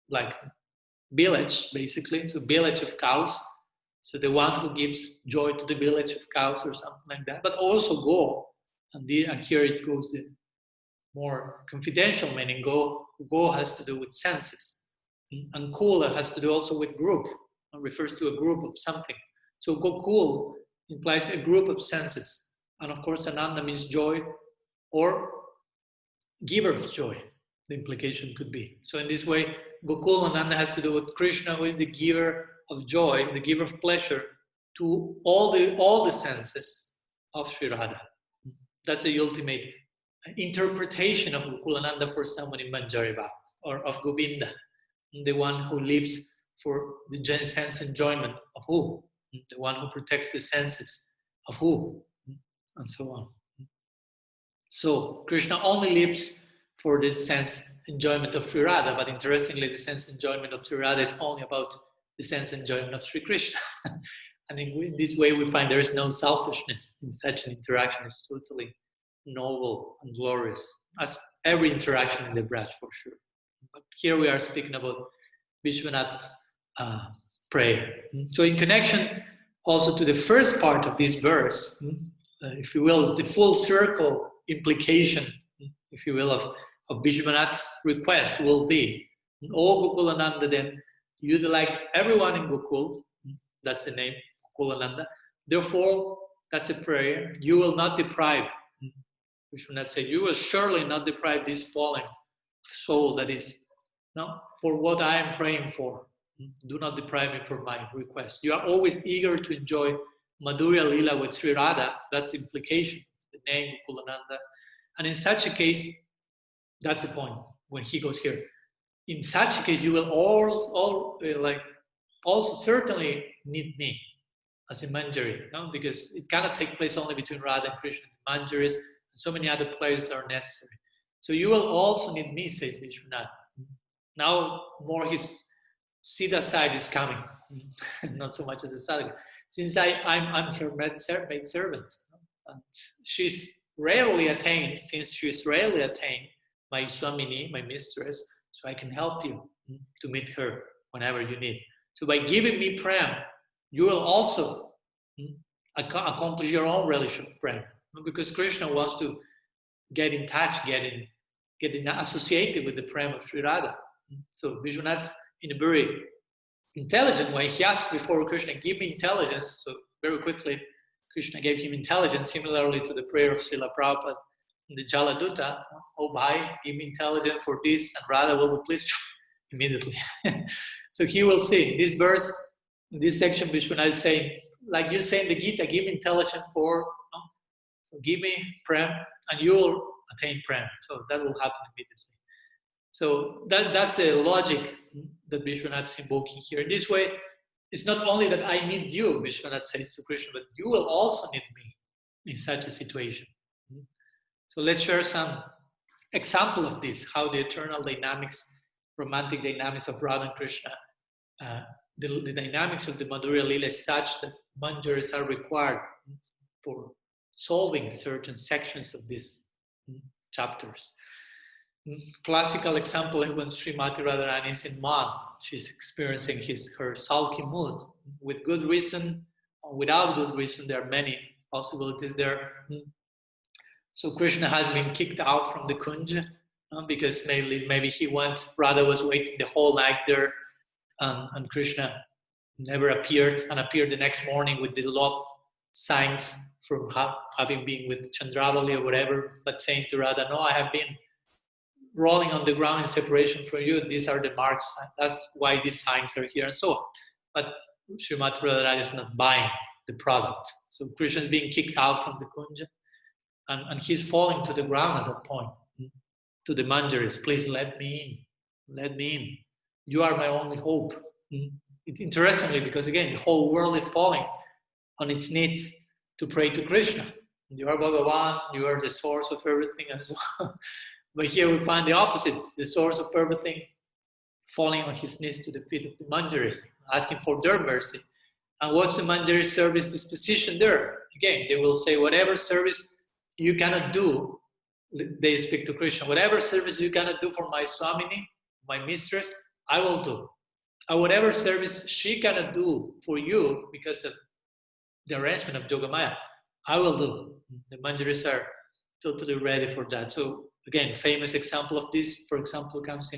like village, basically. So village of cows. So the one who gives joy to the village of cows or something like that. But also Go, and here it goes the more confidential meaning. Go has to do with senses. And Kula has to do also with group. It refers to a group of something. So Gokul implies a group of senses. And of course, Ananda means joy or giver of joy, the implication could be. So in this way, Gokul Ananda has to do with Krishna, who is the giver of joy, the giver of pleasure to all the senses of Sri Radha. That's the ultimate interpretation of Gokulananda for someone in Manjari Bhav, or of Govinda, the one who lives for the sense enjoyment of who? The one who protects the senses of who? And so on. So Krishna only lives for this sense enjoyment of Sri Radha, but interestingly, the sense enjoyment of Sri Radha is only about the sense enjoyment of Sri Krishna. And in this way, we find there is no selfishness in such an interaction. It's totally noble and glorious, as every interaction in the Braj for sure. But here we are speaking about Vishwanath's prayer. So in connection also to the first part of this verse, if you will, the full circle implication, if you will, of Vishwanath's request will be, O Gokulananda, then you delight everyone in Gokul, that's the name, Gokulananda. Therefore, that's a prayer, you will not deprive, Vishwanath said, you will surely not deprive this fallen soul that is, for what I am praying for. Do not deprive me from my request. You are always eager to enjoy Madhurya Lila with Sri Radha. That's the implication, the name Gokulananda. And in such a case, that's the point when he goes here. In such a case, you will also certainly need me as a Manjari, because it cannot take place only between Radha and Krishna. Manjaris and so many other players are necessary. So you will also need me, says Vishwanath. Now more his Siddha side is coming, not so much as a sadhaka. Since I'm her maid servant, and she's rarely attained, my Swamini, my mistress, so I can help you to meet her whenever you need. So by giving me prem, you will also accomplish your own relation of prem, because Krishna wants to get in touch, get associated with the prem of Sri Radha. So Vishwanath, in a very intelligent way, he asked before Krishna, give me intelligence. So very quickly, Krishna gave him intelligence, similarly to the prayer of Srila Prabhupada in the Jaladuta. Oh, Bhai, give me intelligence for this, and Radha will be pleased immediately. So he will see this verse, in this section, Vishwanath is saying, like you say in the Gita, give me intelligence for, so give me prem, and you will attain prem. So that will happen immediately. So that's the logic that Vishwanath is invoking here. In this way, it's not only that I need you, Vishwanath says to Krishna, but you will also need me in such a situation. So let's share some example of this, how the eternal dynamics, romantic dynamics of Radha and Krishna, the dynamics of the Madhurya Lila is such that manjaris are required for solving certain sections of these chapters. Classical example is when Srimati Radharani is in Man. She's experiencing her sulky mood. With good reason, or without good reason, there are many possibilities there. So Krishna has been kicked out from the Kunja because maybe he went, Radha was waiting the whole night there, and Krishna never appeared, and appeared the next morning with the love signs from having been with Chandravali or whatever, but saying to Radha, no, I have been rolling on the ground in separation from you. These are the marks. That's why these signs are here and so on. But Srimati Radharani is not buying the product. So Krishna is being kicked out from the Kunja, and he's falling to the ground at that point. To the manjaris, please let me in. Let me in. You are my only hope. It's interestingly, because again, the whole world is falling on its knees to pray to Krishna. You are Bhagavan, you are the source of everything and so on. But here we find the opposite, the source of everything falling on his knees to the feet of the manjaris, asking for their mercy. And what's the Manjari service disposition there? Again, they will say, whatever service you cannot do, they speak to Krishna, whatever service you cannot do for my Swamini, my mistress, I will do. And whatever service she cannot do for you because of the arrangement of Yogamaya, I will do. The Manjaris are totally ready for that. So again, famous example of this, for example, comes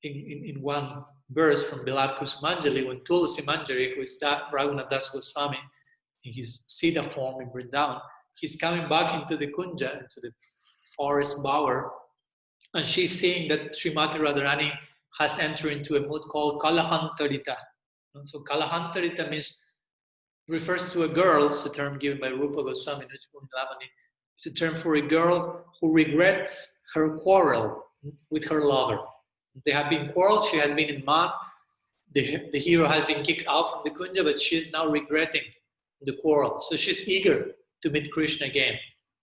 in one verse from Bilab Kusumanjali, when Tulsi Manjari, who is that Raghunath Das Goswami, in his Siddha form in Vrindavan, he's coming back into the Kunja, into the forest bower, and she's seeing that Srimati Radharani has entered into a mood called Kalahantarita. So Kalahantarita refers to a girl, it's a term given by Rupa Goswami, it's a term for a girl who regrets her quarrel with her lover. They have been quarreled, she has been in man, the hero has been kicked out from the Kunja, but she's now regretting the quarrel. So she's eager to meet Krishna again.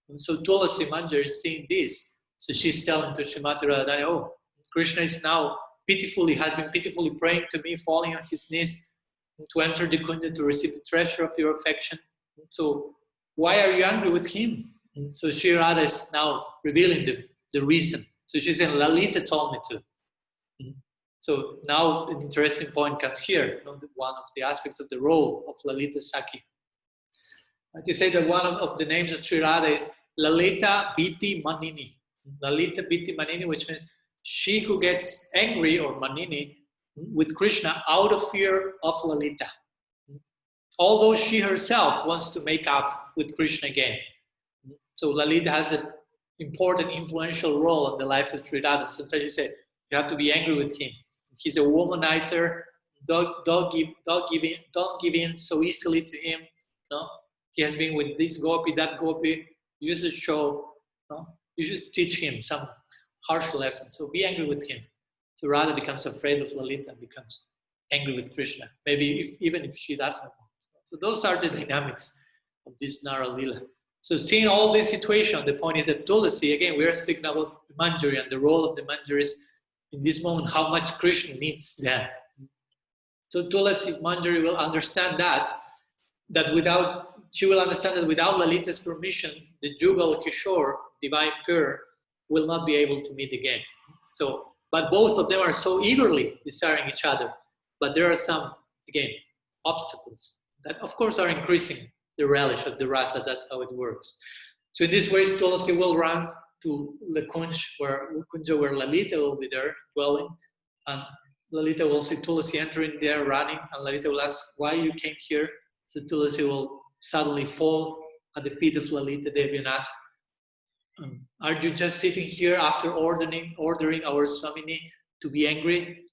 And so Tulasi Manjari is seeing this. So she's telling to Srimati Radharani, oh, Krishna is now has been pitifully praying to me, falling on his knees to enter the Kunja to receive the treasure of your affection. So why are you angry with him? So Sri Radha is now revealing the reason. So she's saying, Lalita told me to. So now an interesting point comes here, one of the aspects of the role of Lalita Saki. They say that one of the names of Sri Radha is Lalita Biti Manini. Lalita Biti Manini, which means she who gets angry, or Manini, with Krishna out of fear of Lalita. Although she herself wants to make up with Krishna again. So Lalita has an important, influential role in the life of Sri Radha. Sometimes you say, you have to be angry with him. He's a womanizer. Don't give in so easily to him. No? He has been with this gopi, that gopi. You should show, you should teach him some harsh lessons. So be angry with him. So Radha becomes afraid of Lalita and becomes angry with Krishna. Maybe even if she doesn't want. So those are the dynamics of this Nara Lila. So seeing all this situation, the point is that Tulasi, again, we are speaking about Manjari and the role of the Manjaris in this moment, how much Krishna needs them. So Tulasi Manjari will understand she will understand that without Lalita's permission, the Jugal Kishore, divine pure, will not be able to meet again. So, but both of them are so eagerly desiring each other. But there are some, again, obstacles that of course are increasing the relish of the rasa. That's how it works. So in this way, Tulasi will run to the Kunja where Lalita will be there dwelling, and Lalita will see Tulasi entering there running, and Lalita will ask why you came here. So Tulasi will suddenly fall at the feet of Lalita Devi and ask, are you just sitting here after ordering our Swamini to be angry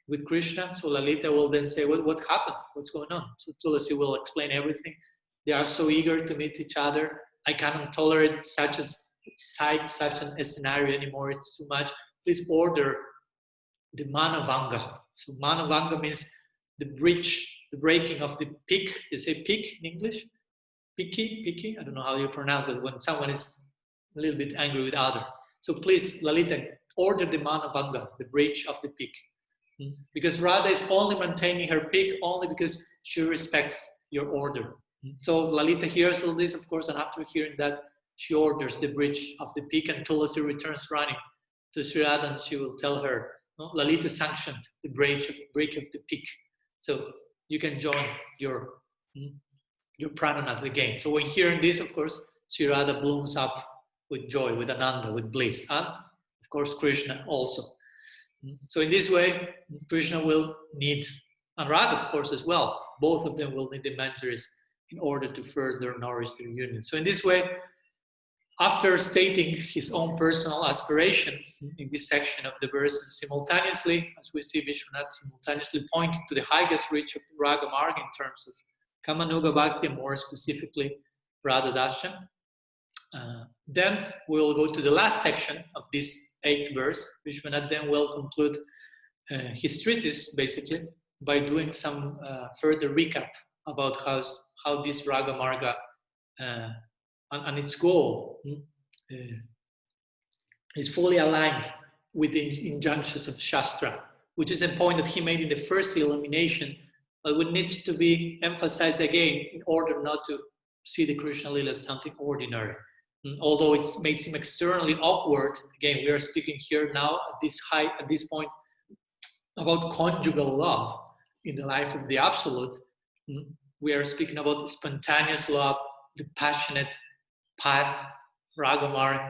with Krishna? So Lalita will then say, what happened? What's going on? So Tulasi will explain everything. They are so eager to meet each other. I cannot tolerate such a scenario anymore. It's too much. Please order the manavanga. So manavanga means the breaking of the pick. You say pick in English? Picky? I don't know how you pronounce it when someone is a little bit angry with other. So please, Lalita, order the manavanga, the breach of the pick. Because Radha is only maintaining her pick only because she respects your order. So Lalita hears all this, of course, and after hearing that, she orders the bridge of the peak, and Tulasi returns running to Sri Radha, and she will tell her, Lalita sanctioned the break of the peak. So you can join your prananath again. So when hearing this, of course, Sri Radha blooms up with joy, with ananda, with bliss, and of course Krishna also. So in this way, Krishna will need, and Radha of course as well, both of them will need the Manjaris in order to further nourish their union. So in this way, after stating his own personal aspiration in this section of the verse, and simultaneously, as we see Vishwanath simultaneously pointing to the highest reach of the Raga Marga in terms of Kamanuga Bhakti, and more specifically Radha Dasya, then we'll go to the last section of this 8th verse. Vishwanath then will conclude his treatise basically by doing some further recap about how this Raga Marga and its goal is fully aligned with the injunctions of Shastra, which is a point that he made in the first illumination but what needs to be emphasized again in order not to see the Krishna Lila as something ordinary. Although it may seem externally awkward, again, we are speaking here now at this point about conjugal love in the life of the Absolute. We are speaking about spontaneous love, the passionate path, Raga-marg.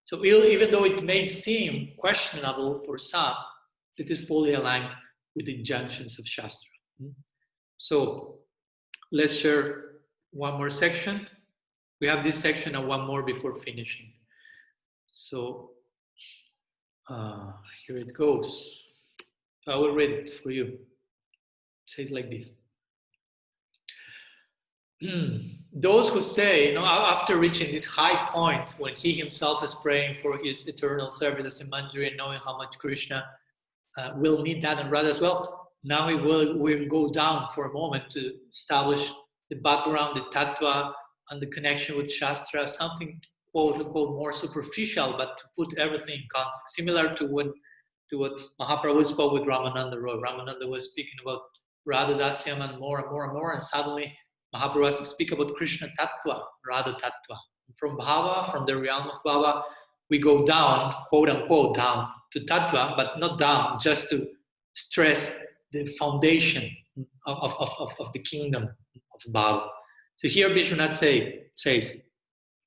So even though it may seem questionable for some, it is fully aligned with the injunctions of Shastra. So let's share one more section. We have this section and one more before finishing. So here it goes. I will read it for you. It says like this. Those who say, after reaching this high point when he himself is praying for his eternal service as a Manjari and knowing how much Krishna will need that and Radha as well, now he will go down for a moment to establish the background, the tattva, and the connection with Shastra, something quote unquote more superficial, but to put everything in context, similar to what Mahaprabhu spoke with Ramananda Roy. Ramananda was speaking about Radha Dasyam and more and more and more, and suddenly Mahaprabhu has to speak about Krishna Tattva, Radha Tattva. From Bhava, from the realm of Bhava, we go down, quote unquote, down to Tattva, but not down, just to stress the foundation of the kingdom of Bhava. So here Vishwanath says,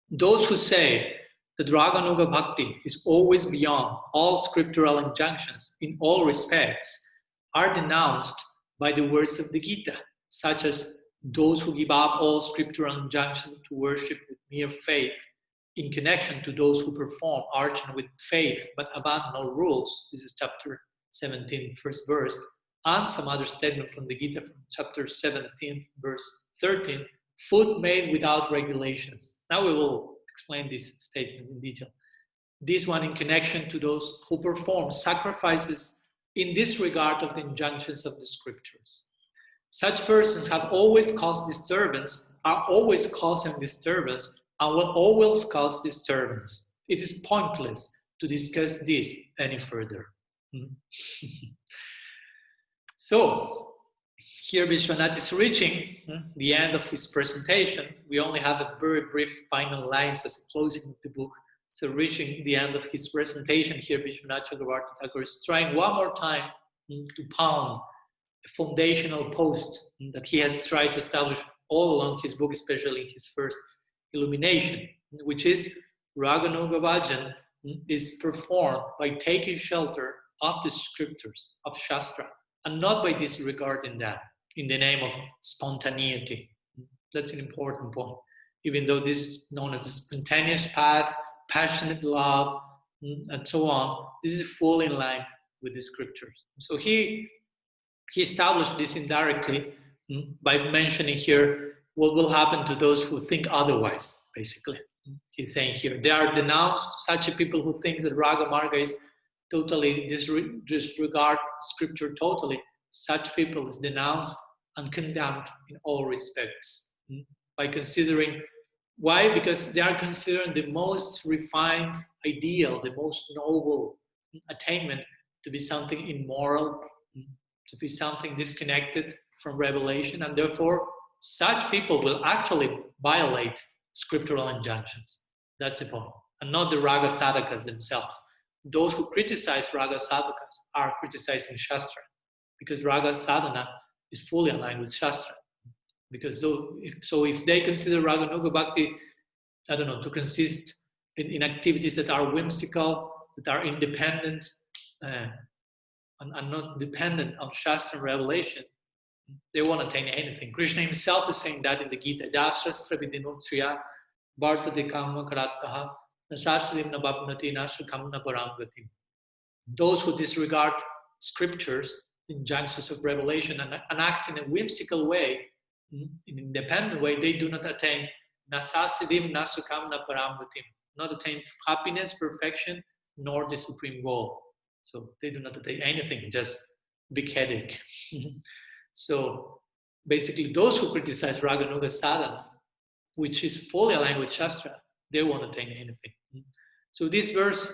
those who say that Raganuga Bhakti is always beyond all scriptural injunctions in all respects are denounced by the words of the Gita, such as those who give up all scriptural injunctions to worship with mere faith in connection to those who perform archana with faith but abandon all rules. This is chapter 17, first verse, and some other statement from the Gita from chapter 17, verse 13, food made without regulations. Now we will explain this statement in detail. This one in connection to those who perform sacrifices in disregard of the injunctions of the scriptures. Such persons have always caused disturbance, are always causing disturbance, and will always cause disturbance. It is pointless to discuss this any further. So, here Vishwanath is reaching the end of his presentation. We only have a very brief final lines as a closing of the book. So reaching the end of his presentation here, Vishwanath Chakravarti Thakur is trying one more time to pound a foundational post that he has tried to establish all along his book, especially in his first illumination, which is Raganuga Bhajan is performed by taking shelter of the scriptures, of Shastra, and not by disregarding that in the name of spontaneity. That's an important point. Even though this is known as the spontaneous path, passionate love, and so on, this is fully in line with the scriptures. So he established this indirectly by mentioning here what will happen to those who think otherwise, basically. He's saying here, they are denounced, such a people who think that Raga Marga is totally disregard scripture totally. Such people is denounced and condemned in all respects by considering, why? Because they are considering the most refined ideal, the most noble attainment to be something immoral, to be something disconnected from revelation, and therefore such people will actually violate scriptural injunctions. That's the point, and not the Raga sadhakas themselves. Those who criticize Raga sadhakas are criticizing Shastra, because Raga sadhana is fully aligned with Shastra. Because if they consider Raganuga Bhakti, to consist in activities that are whimsical, that are independent, and not dependent on Shastra revelation, they won't attain anything. Krishna himself is saying that in the Gita, Shastra vidinotriya vartate kama karattaha nasasrim nabapnati nasukamna paramgatim. Those who disregard scriptures, injunctions of revelation, and act in a whimsical way, in an independent way, they do not attain nasasidim nasukamna paramgatim, not attain happiness, perfection, nor the supreme goal. So they do not attain anything, just big headache. So basically, those who criticize Raganuga sadhana, which is fully aligned with Shastra, they won't attain anything. So this verse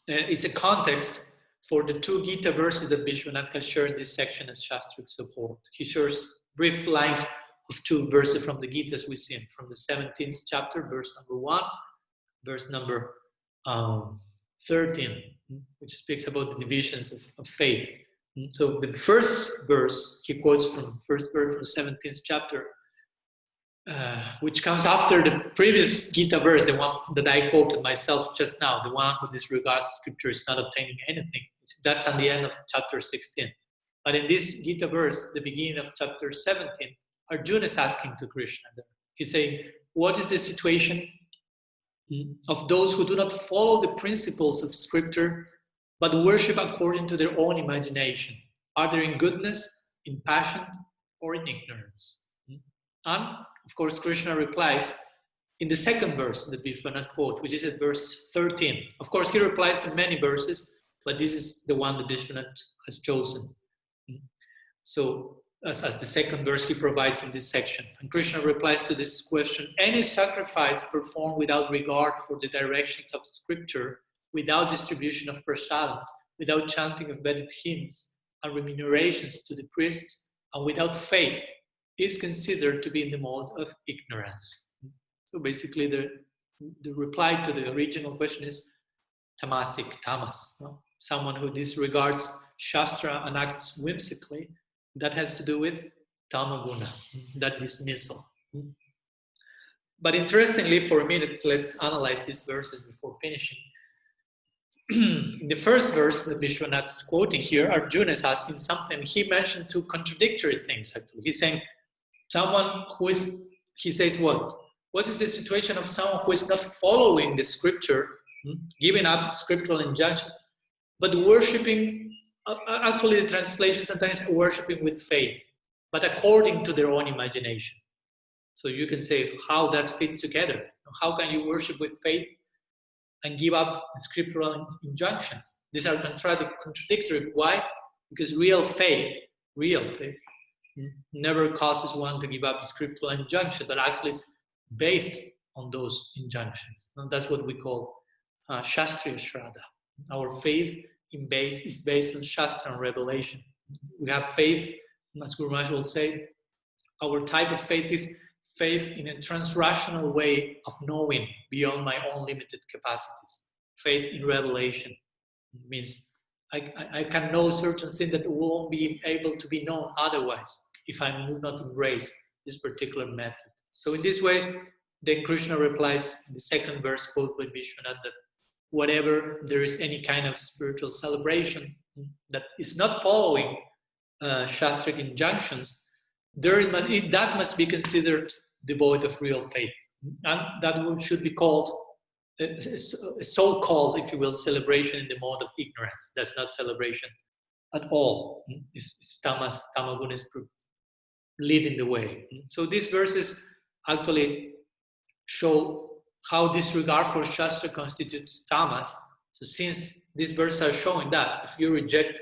is a context for the 2 Gita verses that Vishwanath has shared in this section as Shastric support. He shares brief lines of 2 verses from the Gita as we see them, from the 17th chapter, verse number 1, verse number 13, which speaks about the divisions of faith. So the first verse, he quotes from first verse from the 17th chapter, which comes after the previous Gita verse, the one that I quoted myself just now, the one who disregards scripture is not obtaining anything. That's at the end of chapter 16. But in this Gita verse, the beginning of chapter 17, Arjuna is asking to Krishna. He's saying, what is the situation of those who do not follow the principles of scripture, but worship according to their own imagination, either in goodness, in passion, or in ignorance? And, of course, Krishna replies in the second verse that we cannot quote, which is at verse 13. Of course, he replies in many verses, but this is the one that Vishwanath has chosen. So, as the second verse he provides in this section. And Krishna replies to this question, any sacrifice performed without regard for the directions of scripture, without distribution of prasadam, without chanting of Vedic hymns and remunerations to the priests, and without faith, is considered to be in the mode of ignorance. So basically the reply to the original question is tamasic, tamas. No? Someone who disregards Shastra and acts whimsically, that has to do with tamaguna, that dismissal. But interestingly, for a minute, let's analyze these verses before finishing. In the first verse that Vishwanath's quoting here, Arjuna is asking something. He mentioned 2 contradictory things, actually. He's saying, someone who is, he says what? What is the situation of someone who is not following the scripture, giving up scriptural injunctions, but worshipping, actually the translation sometimes worshipping with faith, but according to their own imagination. So you can say how that fits together. How can you worship with faith and give up the scriptural injunctions? These are contradictory. Why? Because real faith never causes one to give up the scriptural injunction, but actually is based on those injunctions. And that's what we call Shastriya Shraddha. Our faith is based on Shastra and revelation. We have faith, as Guru Maharaj will say, our type of faith is faith in a transrational way of knowing beyond my own limited capacities. Faith in revelation means I can know certain things that won't be able to be known otherwise if I do not embrace this particular method. So in this way, then Krishna replies in the second verse quoted by Vishwanath that whatever there is any kind of spiritual celebration that is not following Shastric injunctions, that must be considered devoid of real faith. And that should be called a so-called, if you will, celebration in the mode of ignorance. That's not celebration at all. It's tamaguna is leading the way. So these verses actually show how disregard for Shastra constitutes tamas. So since these verses are showing that, if you reject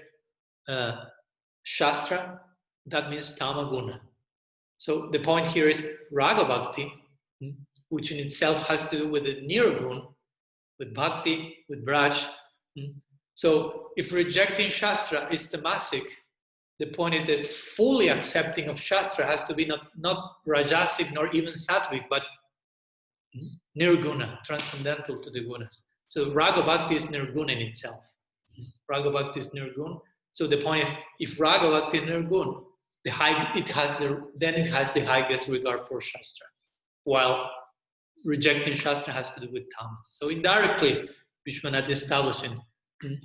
Shastra, that means tamaguna. So the point here is Raga Bhakti, which in itself has to do with the nirgun, with bhakti, with braj. So if rejecting Shastra is tamasic, the point is that fully accepting of Shastra has to be not rajasic nor even sattvic, but nirguna, transcendental to the gunas. So Raga Bhakti is nirguna in itself. Raga Bhakti is nirgun. So the point is, if Raga Bhakti is nirgun, it has the highest regard for Shastra, while rejecting Shastra has to do with tamas. So indirectly, Vishwanath is establishing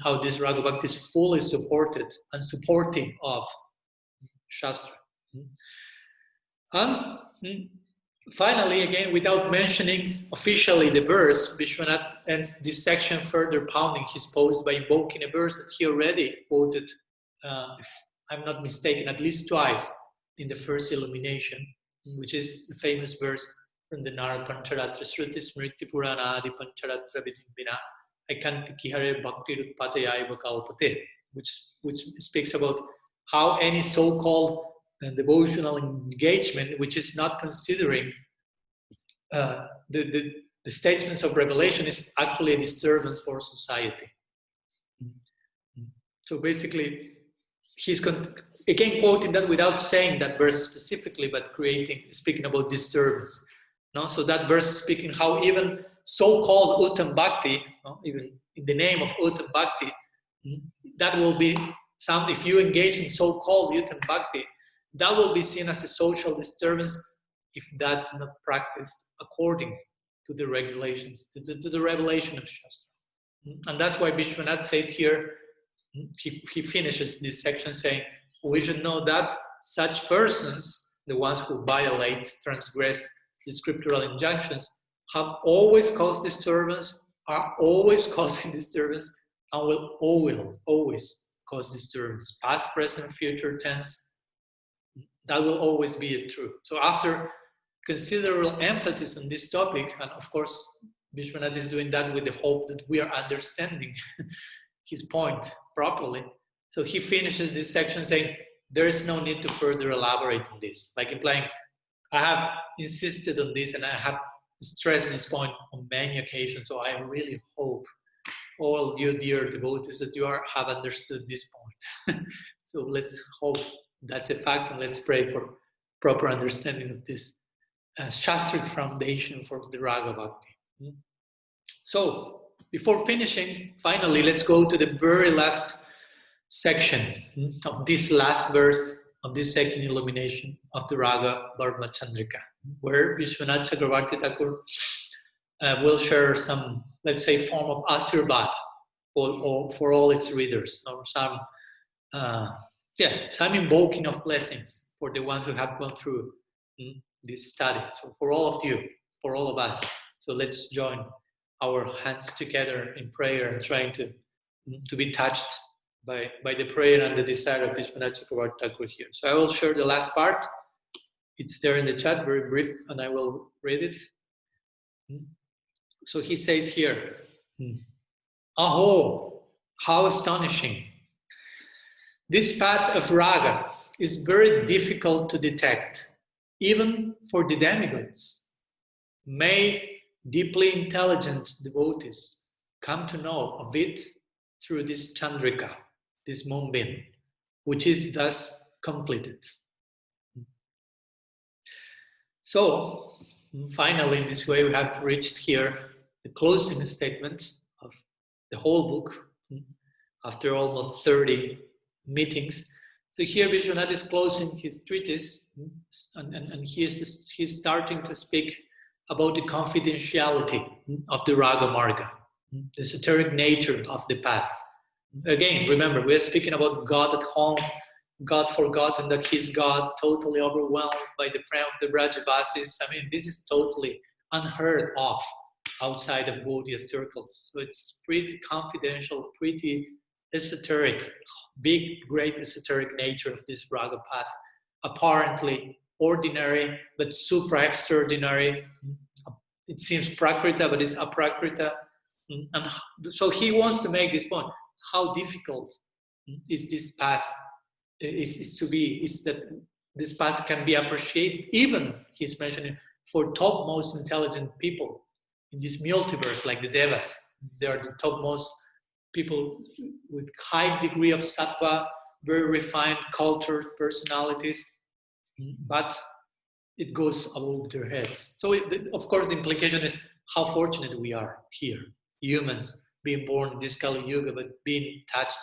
how this Raga Bhakti is fully supported and supporting of Shastra. And finally, again, without mentioning officially the verse, Vishwanath ends this section further pounding his post by invoking a verse that he already quoted, if I'm not mistaken, at least twice in the first illumination, which is the famous verse from the Narad Pancharatra Shruti Smriti Purana Adi Pancharatra Vidimbina Ekanti Kihare Bhakti Rutpatayaiva Kalpate, which speaks about how any so-called devotional engagement, which is not considering the statements of revelation, is actually a disturbance for society. So basically, he's again quoting that without saying that verse specifically, but speaking about disturbance. No? So that verse is speaking how even so-called Uttam Bhakti, even in the name of Uttam Bhakti, that will be if you engage in so-called Uttam Bhakti, that will be seen as a social disturbance if that's not practiced according to the regulations, to the revelation of Shastra. And that's why Vishwanath says here, he finishes this section saying, we should know that such persons, the ones who violate, transgress the scriptural injunctions, have always caused disturbance, are always causing disturbance, and will always cause disturbance. Past, present, future tense, that will always be true. So after considerable emphasis on this topic, and of course, Vishwanath is doing that with the hope that we are understanding his point properly. So he finishes this section saying, there is no need to further elaborate on this. Like implying, I have insisted on this and I have stressed this point on many occasions. So I really hope all you dear devotees that you have understood this point. So let's hope that's a fact, and let's pray for proper understanding of this Shastric foundation for the Raga Bhakti. So before finishing, finally, let's go to the very last section of this last verse of this second illumination of the Raga-vartma-candrika, where Vishwanath Chakravarti Thakur will share some, let's say, form of asirvad for all its readers, or some invoking of blessings for the ones who have gone through this study. So for all of you, for all of us, so let's join our hands together in prayer and trying to be touched by the prayer and the desire of Vishwanath Chakravarti Thakur here. So I will share the last part. It's there in the chat, very brief, and I will read it. So he says here, Aho, how astonishing. This path of raga is very difficult to detect, even for the demigods. May deeply intelligent devotees come to know of it through this chandrika, this moonbeam, which is thus completed. So, finally, in this way, we have reached here the closing statement of the whole book after almost 30 meetings. So here Vishwanath is closing his treatise, and he's starting to speak about the confidentiality of the Raga Marga, the esoteric nature of the path. Again, remember, we are speaking about God at home, God forgotten that He's God, totally overwhelmed by the prem of the Brajavasis. I mean, this is totally unheard of outside of Gaudiya circles. So it's pretty confidential, pretty esoteric, big, great esoteric nature of this Raga path. Apparently ordinary, but supra-extraordinary. It seems prakrita, but it's aprakrita. And so he wants to make this point. How difficult is this path is that this path can be appreciated, even, he's mentioning, for topmost intelligent people in this multiverse, like the Devas. They are the topmost people with high degree of sattva, very refined, cultured personalities, but it goes above their heads. So, of course, the implication is how fortunate we are here, humans, being born in this Kali Yuga, but being touched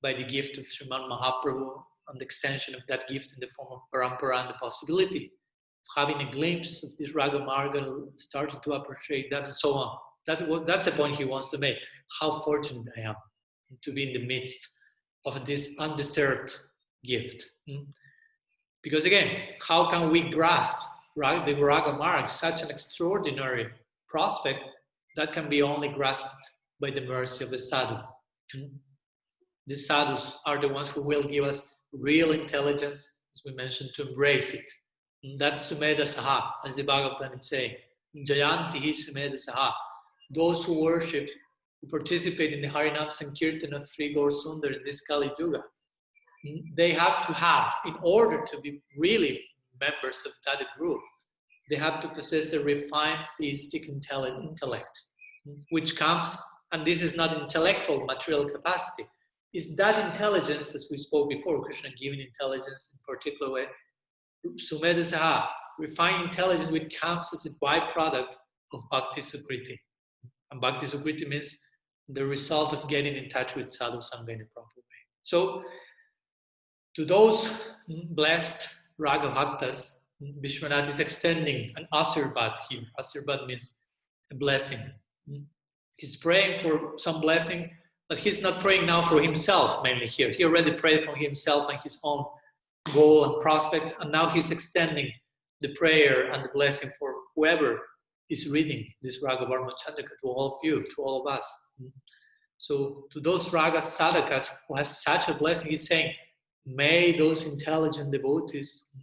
by the gift of Sriman Mahaprabhu and the extension of that gift in the form of parampara and the possibility of having a glimpse of this Raga Marga, started to appreciate that and so on. That's the point he wants to make. How fortunate I am to be in the midst of this undeserved gift. Because again, how can we grasp the Raga Marga, such an extraordinary prospect that can be only grasped by the mercy of the sadhu? The sadhus are the ones who will give us real intelligence, as we mentioned, to embrace it. And that's Sumedha Saha, as the Bhagavatam is saying. Jayantihi Sumedha Saha. Those who worship, who participate in the Harinam Sankirtan of Sri Gaur Sundar in this Kali Yuga, they have to have, in order to be really members of that group, they have to possess a refined theistic intellect, which comes, and this is not intellectual, material capacity, is that intelligence, as we spoke before, Krishna giving intelligence in a particular way, Sumedha Saha, refined intelligence which comes as a byproduct of Bhakti Sukriti. And Bhakti Sukriti means the result of getting in touch with Sadhu Sangha in a proper way. So, to those blessed Raga Bhaktas, Vishwanath is extending an Asirvad here. Asirvad means a blessing. He's praying for some blessing, but he's not praying now for himself mainly here. He already prayed for himself and his own goal and prospect, and now he's extending the prayer and the blessing for whoever is reading this Raga-vartma-candrika, to all of you, to all of us. So to those Raga sadhakas who has such a blessing, he's saying, may those intelligent devotees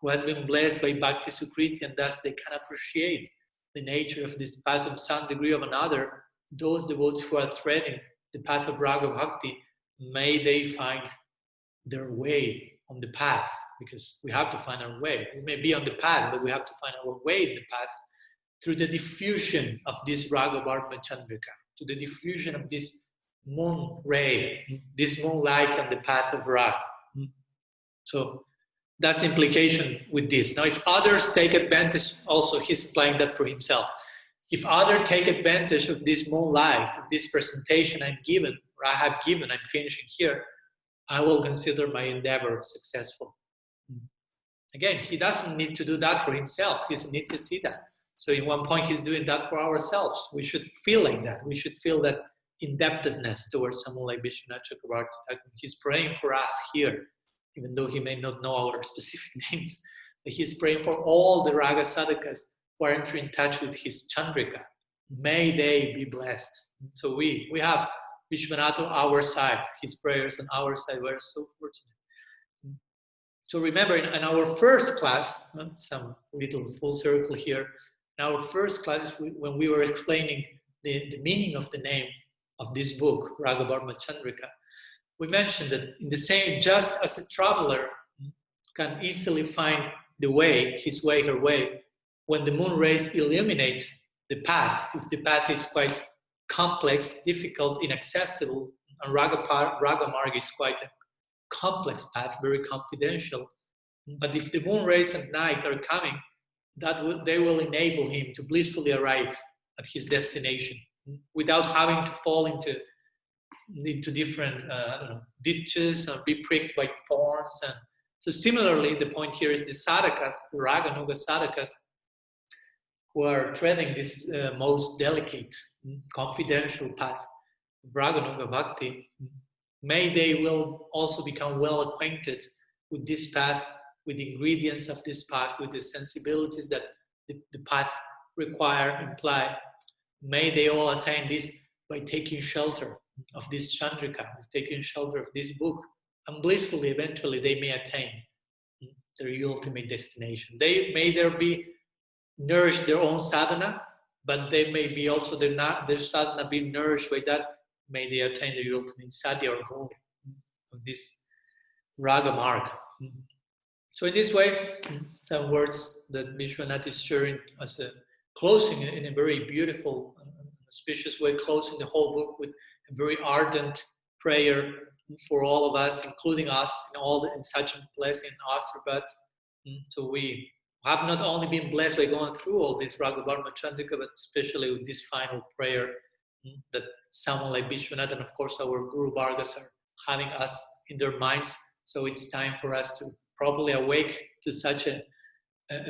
who has been blessed by Bhakti Sukriti and thus they can appreciate the nature of this path of some degree of another, those devotees who are threading the path of Raga Bhakti, may they find their way on the path, because we have to find our way. We may be on the path, but we have to find our way in the path through the diffusion of this Raga-vartma-candrika, to the diffusion of this moon ray, this moonlight on the path of Raga. So that's the implication with this. Now, if others take advantage, also he's applying that for himself. If others take advantage of this moonlight, of this presentation I'm given, or I have given, I'm finishing here, I will consider my endeavor successful. Again, he doesn't need to do that for himself. He doesn't need to see that. So in one point, he's doing that for ourselves. We should feel like that. We should feel that indebtedness towards someone like Vishwanath Chakravarti. He's praying for us here, even though he may not know our specific names. But he's praying for all the Raga sadhakas who are entering in touch with his Chandrika. May they be blessed. So we have Vishwanath on our side, his prayers on our side. We're so fortunate. So remember, in our first class, some little full circle here, in our first class, when we were explaining the meaning of the name of this book, Raga-vartma-candrika, we mentioned that in the same, just as a traveler can easily find the way, his way, her way, when the moon rays illuminate the path, if the path is quite complex, difficult, inaccessible, and Raga Marga is quite a complex path, very confidential. But if the moon rays at night are coming, they will enable him to blissfully arrive at his destination without having to fall into different ditches or be pricked by thorns. And so similarly, the point here is the sadhakas, the Raganuga sadhakas, who are treading this most delicate, confidential path of Raganuga Bhakti, may they will also become well acquainted with this path, with the ingredients of this path, with the sensibilities that the path imply. May they all attain this by taking shelter of this Chandrika, taking shelter of this book, and blissfully, eventually, they may attain their ultimate destination. May there be nourish their own sadhana, but they may be also their sadhana be nourished by that. May they attain the ultimate sadhya or goal of this Raga Marg. So in this way, some words that Vishwanath is sharing as a closing in a very beautiful and auspicious way, closing the whole book with a very ardent prayer for all of us, including us, in such a blessing Asirvad. So we have not only been blessed by going through all this Raga-vartma-candrika, but especially with this final prayer that someone like Vishwanath and of course our Guru Vargas are having us in their minds. So it's time for us to properly awake to such a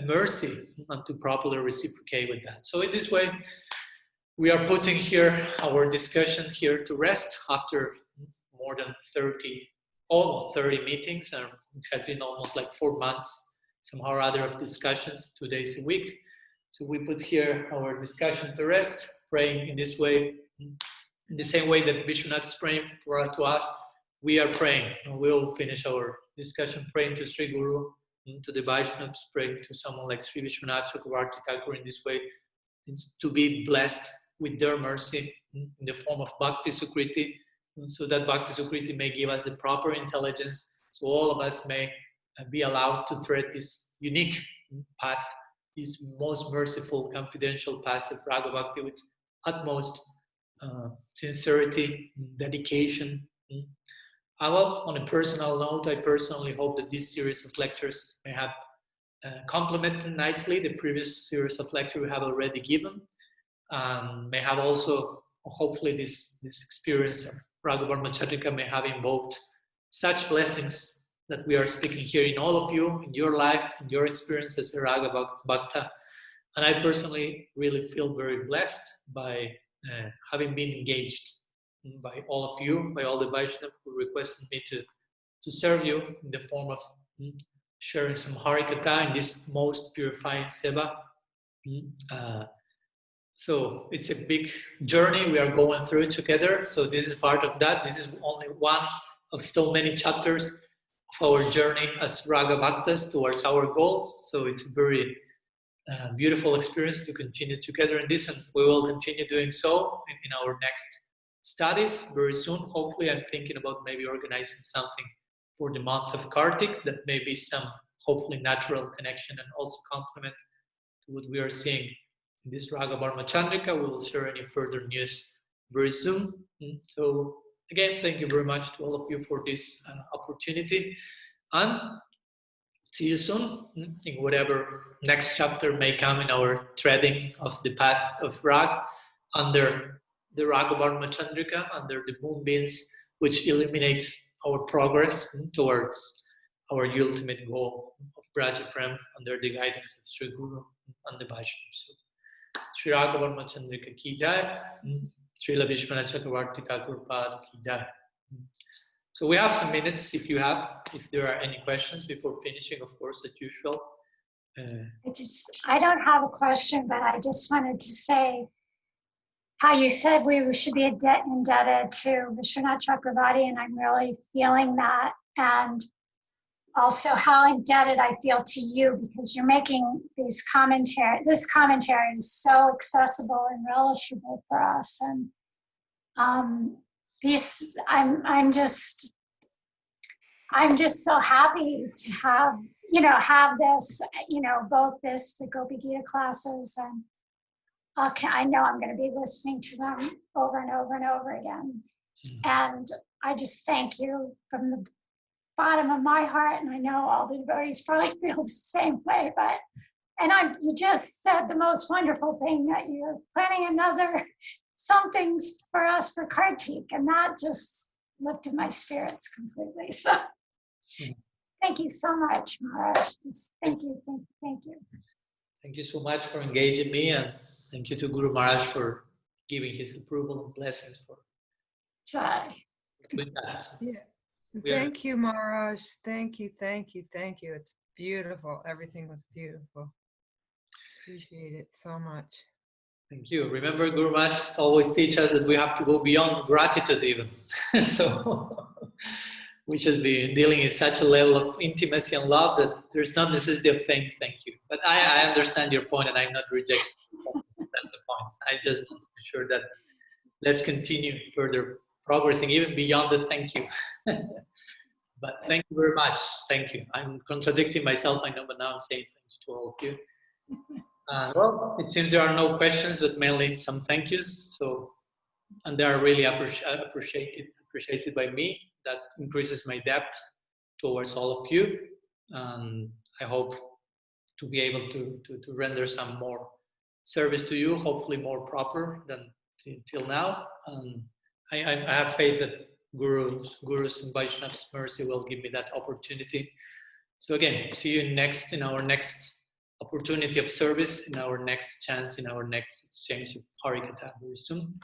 mercy and to properly reciprocate with that. So in this way, we are putting here our discussion here to rest after more than almost 30 meetings. And it has been almost like 4 months, somehow or other, of discussions, 2 days a week. So we put here our discussion to rest, praying in this way, in the same way that Vishwanath is praying to us. We are praying, and we'll finish our discussion praying to Sri Guru, to the Vaishnavas, praying to someone like Sri Vishwanath Chakravarti Thakur in this way, to be blessed with their mercy in the form of Bhakti Sukriti, so that Bhakti Sukriti may give us the proper intelligence, so all of us may be allowed to thread this unique path, this most merciful, confidential path of Raga Bhakti with utmost sincerity, dedication, Well, on a personal note, I personally hope that this series of lectures may have complemented nicely the previous series of lectures we have already given. May have also, hopefully, this experience of Raga-vartma-candrika may have invoked such blessings that we are speaking here in all of you, in your life, in your experience as a Raga Bhakta. And I personally really feel very blessed by having been engaged by all of you, by all the Vaishnavas who requested me to serve you in the form of sharing some Harikatha in this most purifying seva. So it's a big journey we are going through together. So this is part of that. This is only one of so many chapters of our journey as Raga Bhaktas towards our goals. So it's a very beautiful experience to continue together in this, and we will continue doing so in our next studies very soon. Hopefully, I'm thinking about maybe organizing something for the month of Kartik that may be some hopefully natural connection and also complement to what we are seeing in this Raga-vartma-candrika. We will share any further news very soon. So again, thank you very much to all of you for this opportunity, and see you soon in whatever next chapter may come in our treading of the path of Rag under the Raga-vartma-candrika, under the moonbeams, which illuminates our progress towards our ultimate goal of Brajaprem under the guidance of Sri Guru and the Vaishnavas. So, Sri Raga-vartma-candrika ki jai, Srila Vishwanath Chakravarti Thakur Pad ki jai. So we have some minutes if there are any questions before finishing, of course, as usual. I don't have a question, but I just wanted to say how you said we should be indebted to Vishwanath Chakravarti, and I'm really feeling that. And also how indebted I feel to you, because you're making this commentary is so accessible and relishable for us. And I'm just so happy to have this, both the Gopi Gita classes, and I know I'm going to be listening to them over and over and over again. And I just thank you from the bottom of my heart, and I know all the devotees probably feel the same way, you just said the most wonderful thing, that you're planning another something for us for Kartik, and that just lifted my spirits completely. So thank you so much, Maharaj. Thank you. Thank you so much for engaging me, and thank you to Guru Maharaj for giving his approval and blessings for doing that. Yeah. Thank you, Maharaj. Thank you. It's beautiful. Everything was beautiful. Appreciate it so much. Thank you. Remember, Guru Maharaj always teach us that we have to go beyond gratitude even. So we should be dealing in such a level of intimacy and love that there's not necessity of saying thank you. But I understand your point, and I'm not rejecting it. That's the point. I just want to ensure that let's continue further progressing even beyond the thank you. But thank you very much. Thank you. I'm contradicting myself, I know, but now I'm saying thank you to all of you. Well, it seems there are no questions, but mainly some thank yous. And they are really appreciated by me. That increases my depth towards all of you. And I hope to be able to render some more service to you, hopefully more proper than till now. And I have faith that Guru's and Vaishnav's mercy will give me that opportunity. So again, see you in our next opportunity of service, in our next chance, in our next exchange of Harikatha very soon.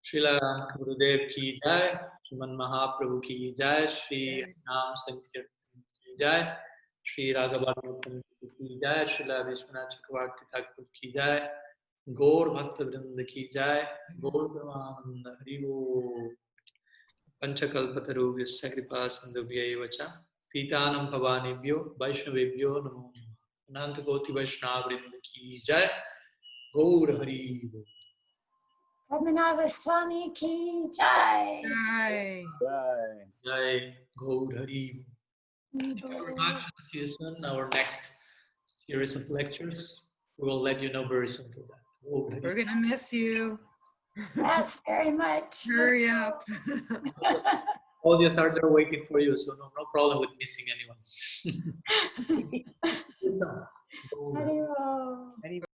Srila Gurudev ki jai, Sriman Mahaprabhu ki jai, Sri Nam Sankirtan ki jai, Sri Raga-vartma-candrika ki jai, Srila Vishwanath Chakravarti Thakur ki jai, Gaur Bhakta Vrinda ki jai, Gaur Brahmananda Haribo, Panchakalpataru Vyasya Kripa Sindhubhyaiva cha, Titanam Bhavanibhyo, Vaishnavibhyo Namo Namah, Ananta Koti Vaishnava Vrinda ki jai, Gaur Haribo. Padmanabha Swami ki jai. Jai. Jai Gaur Haribo. Thank you very much. See you soon in our next series of lectures. We will let you know very soon for that. We're gonna miss you. Yes, very much. Hurry up. audios are there waiting for you, so no problem with missing anyone. Haribo.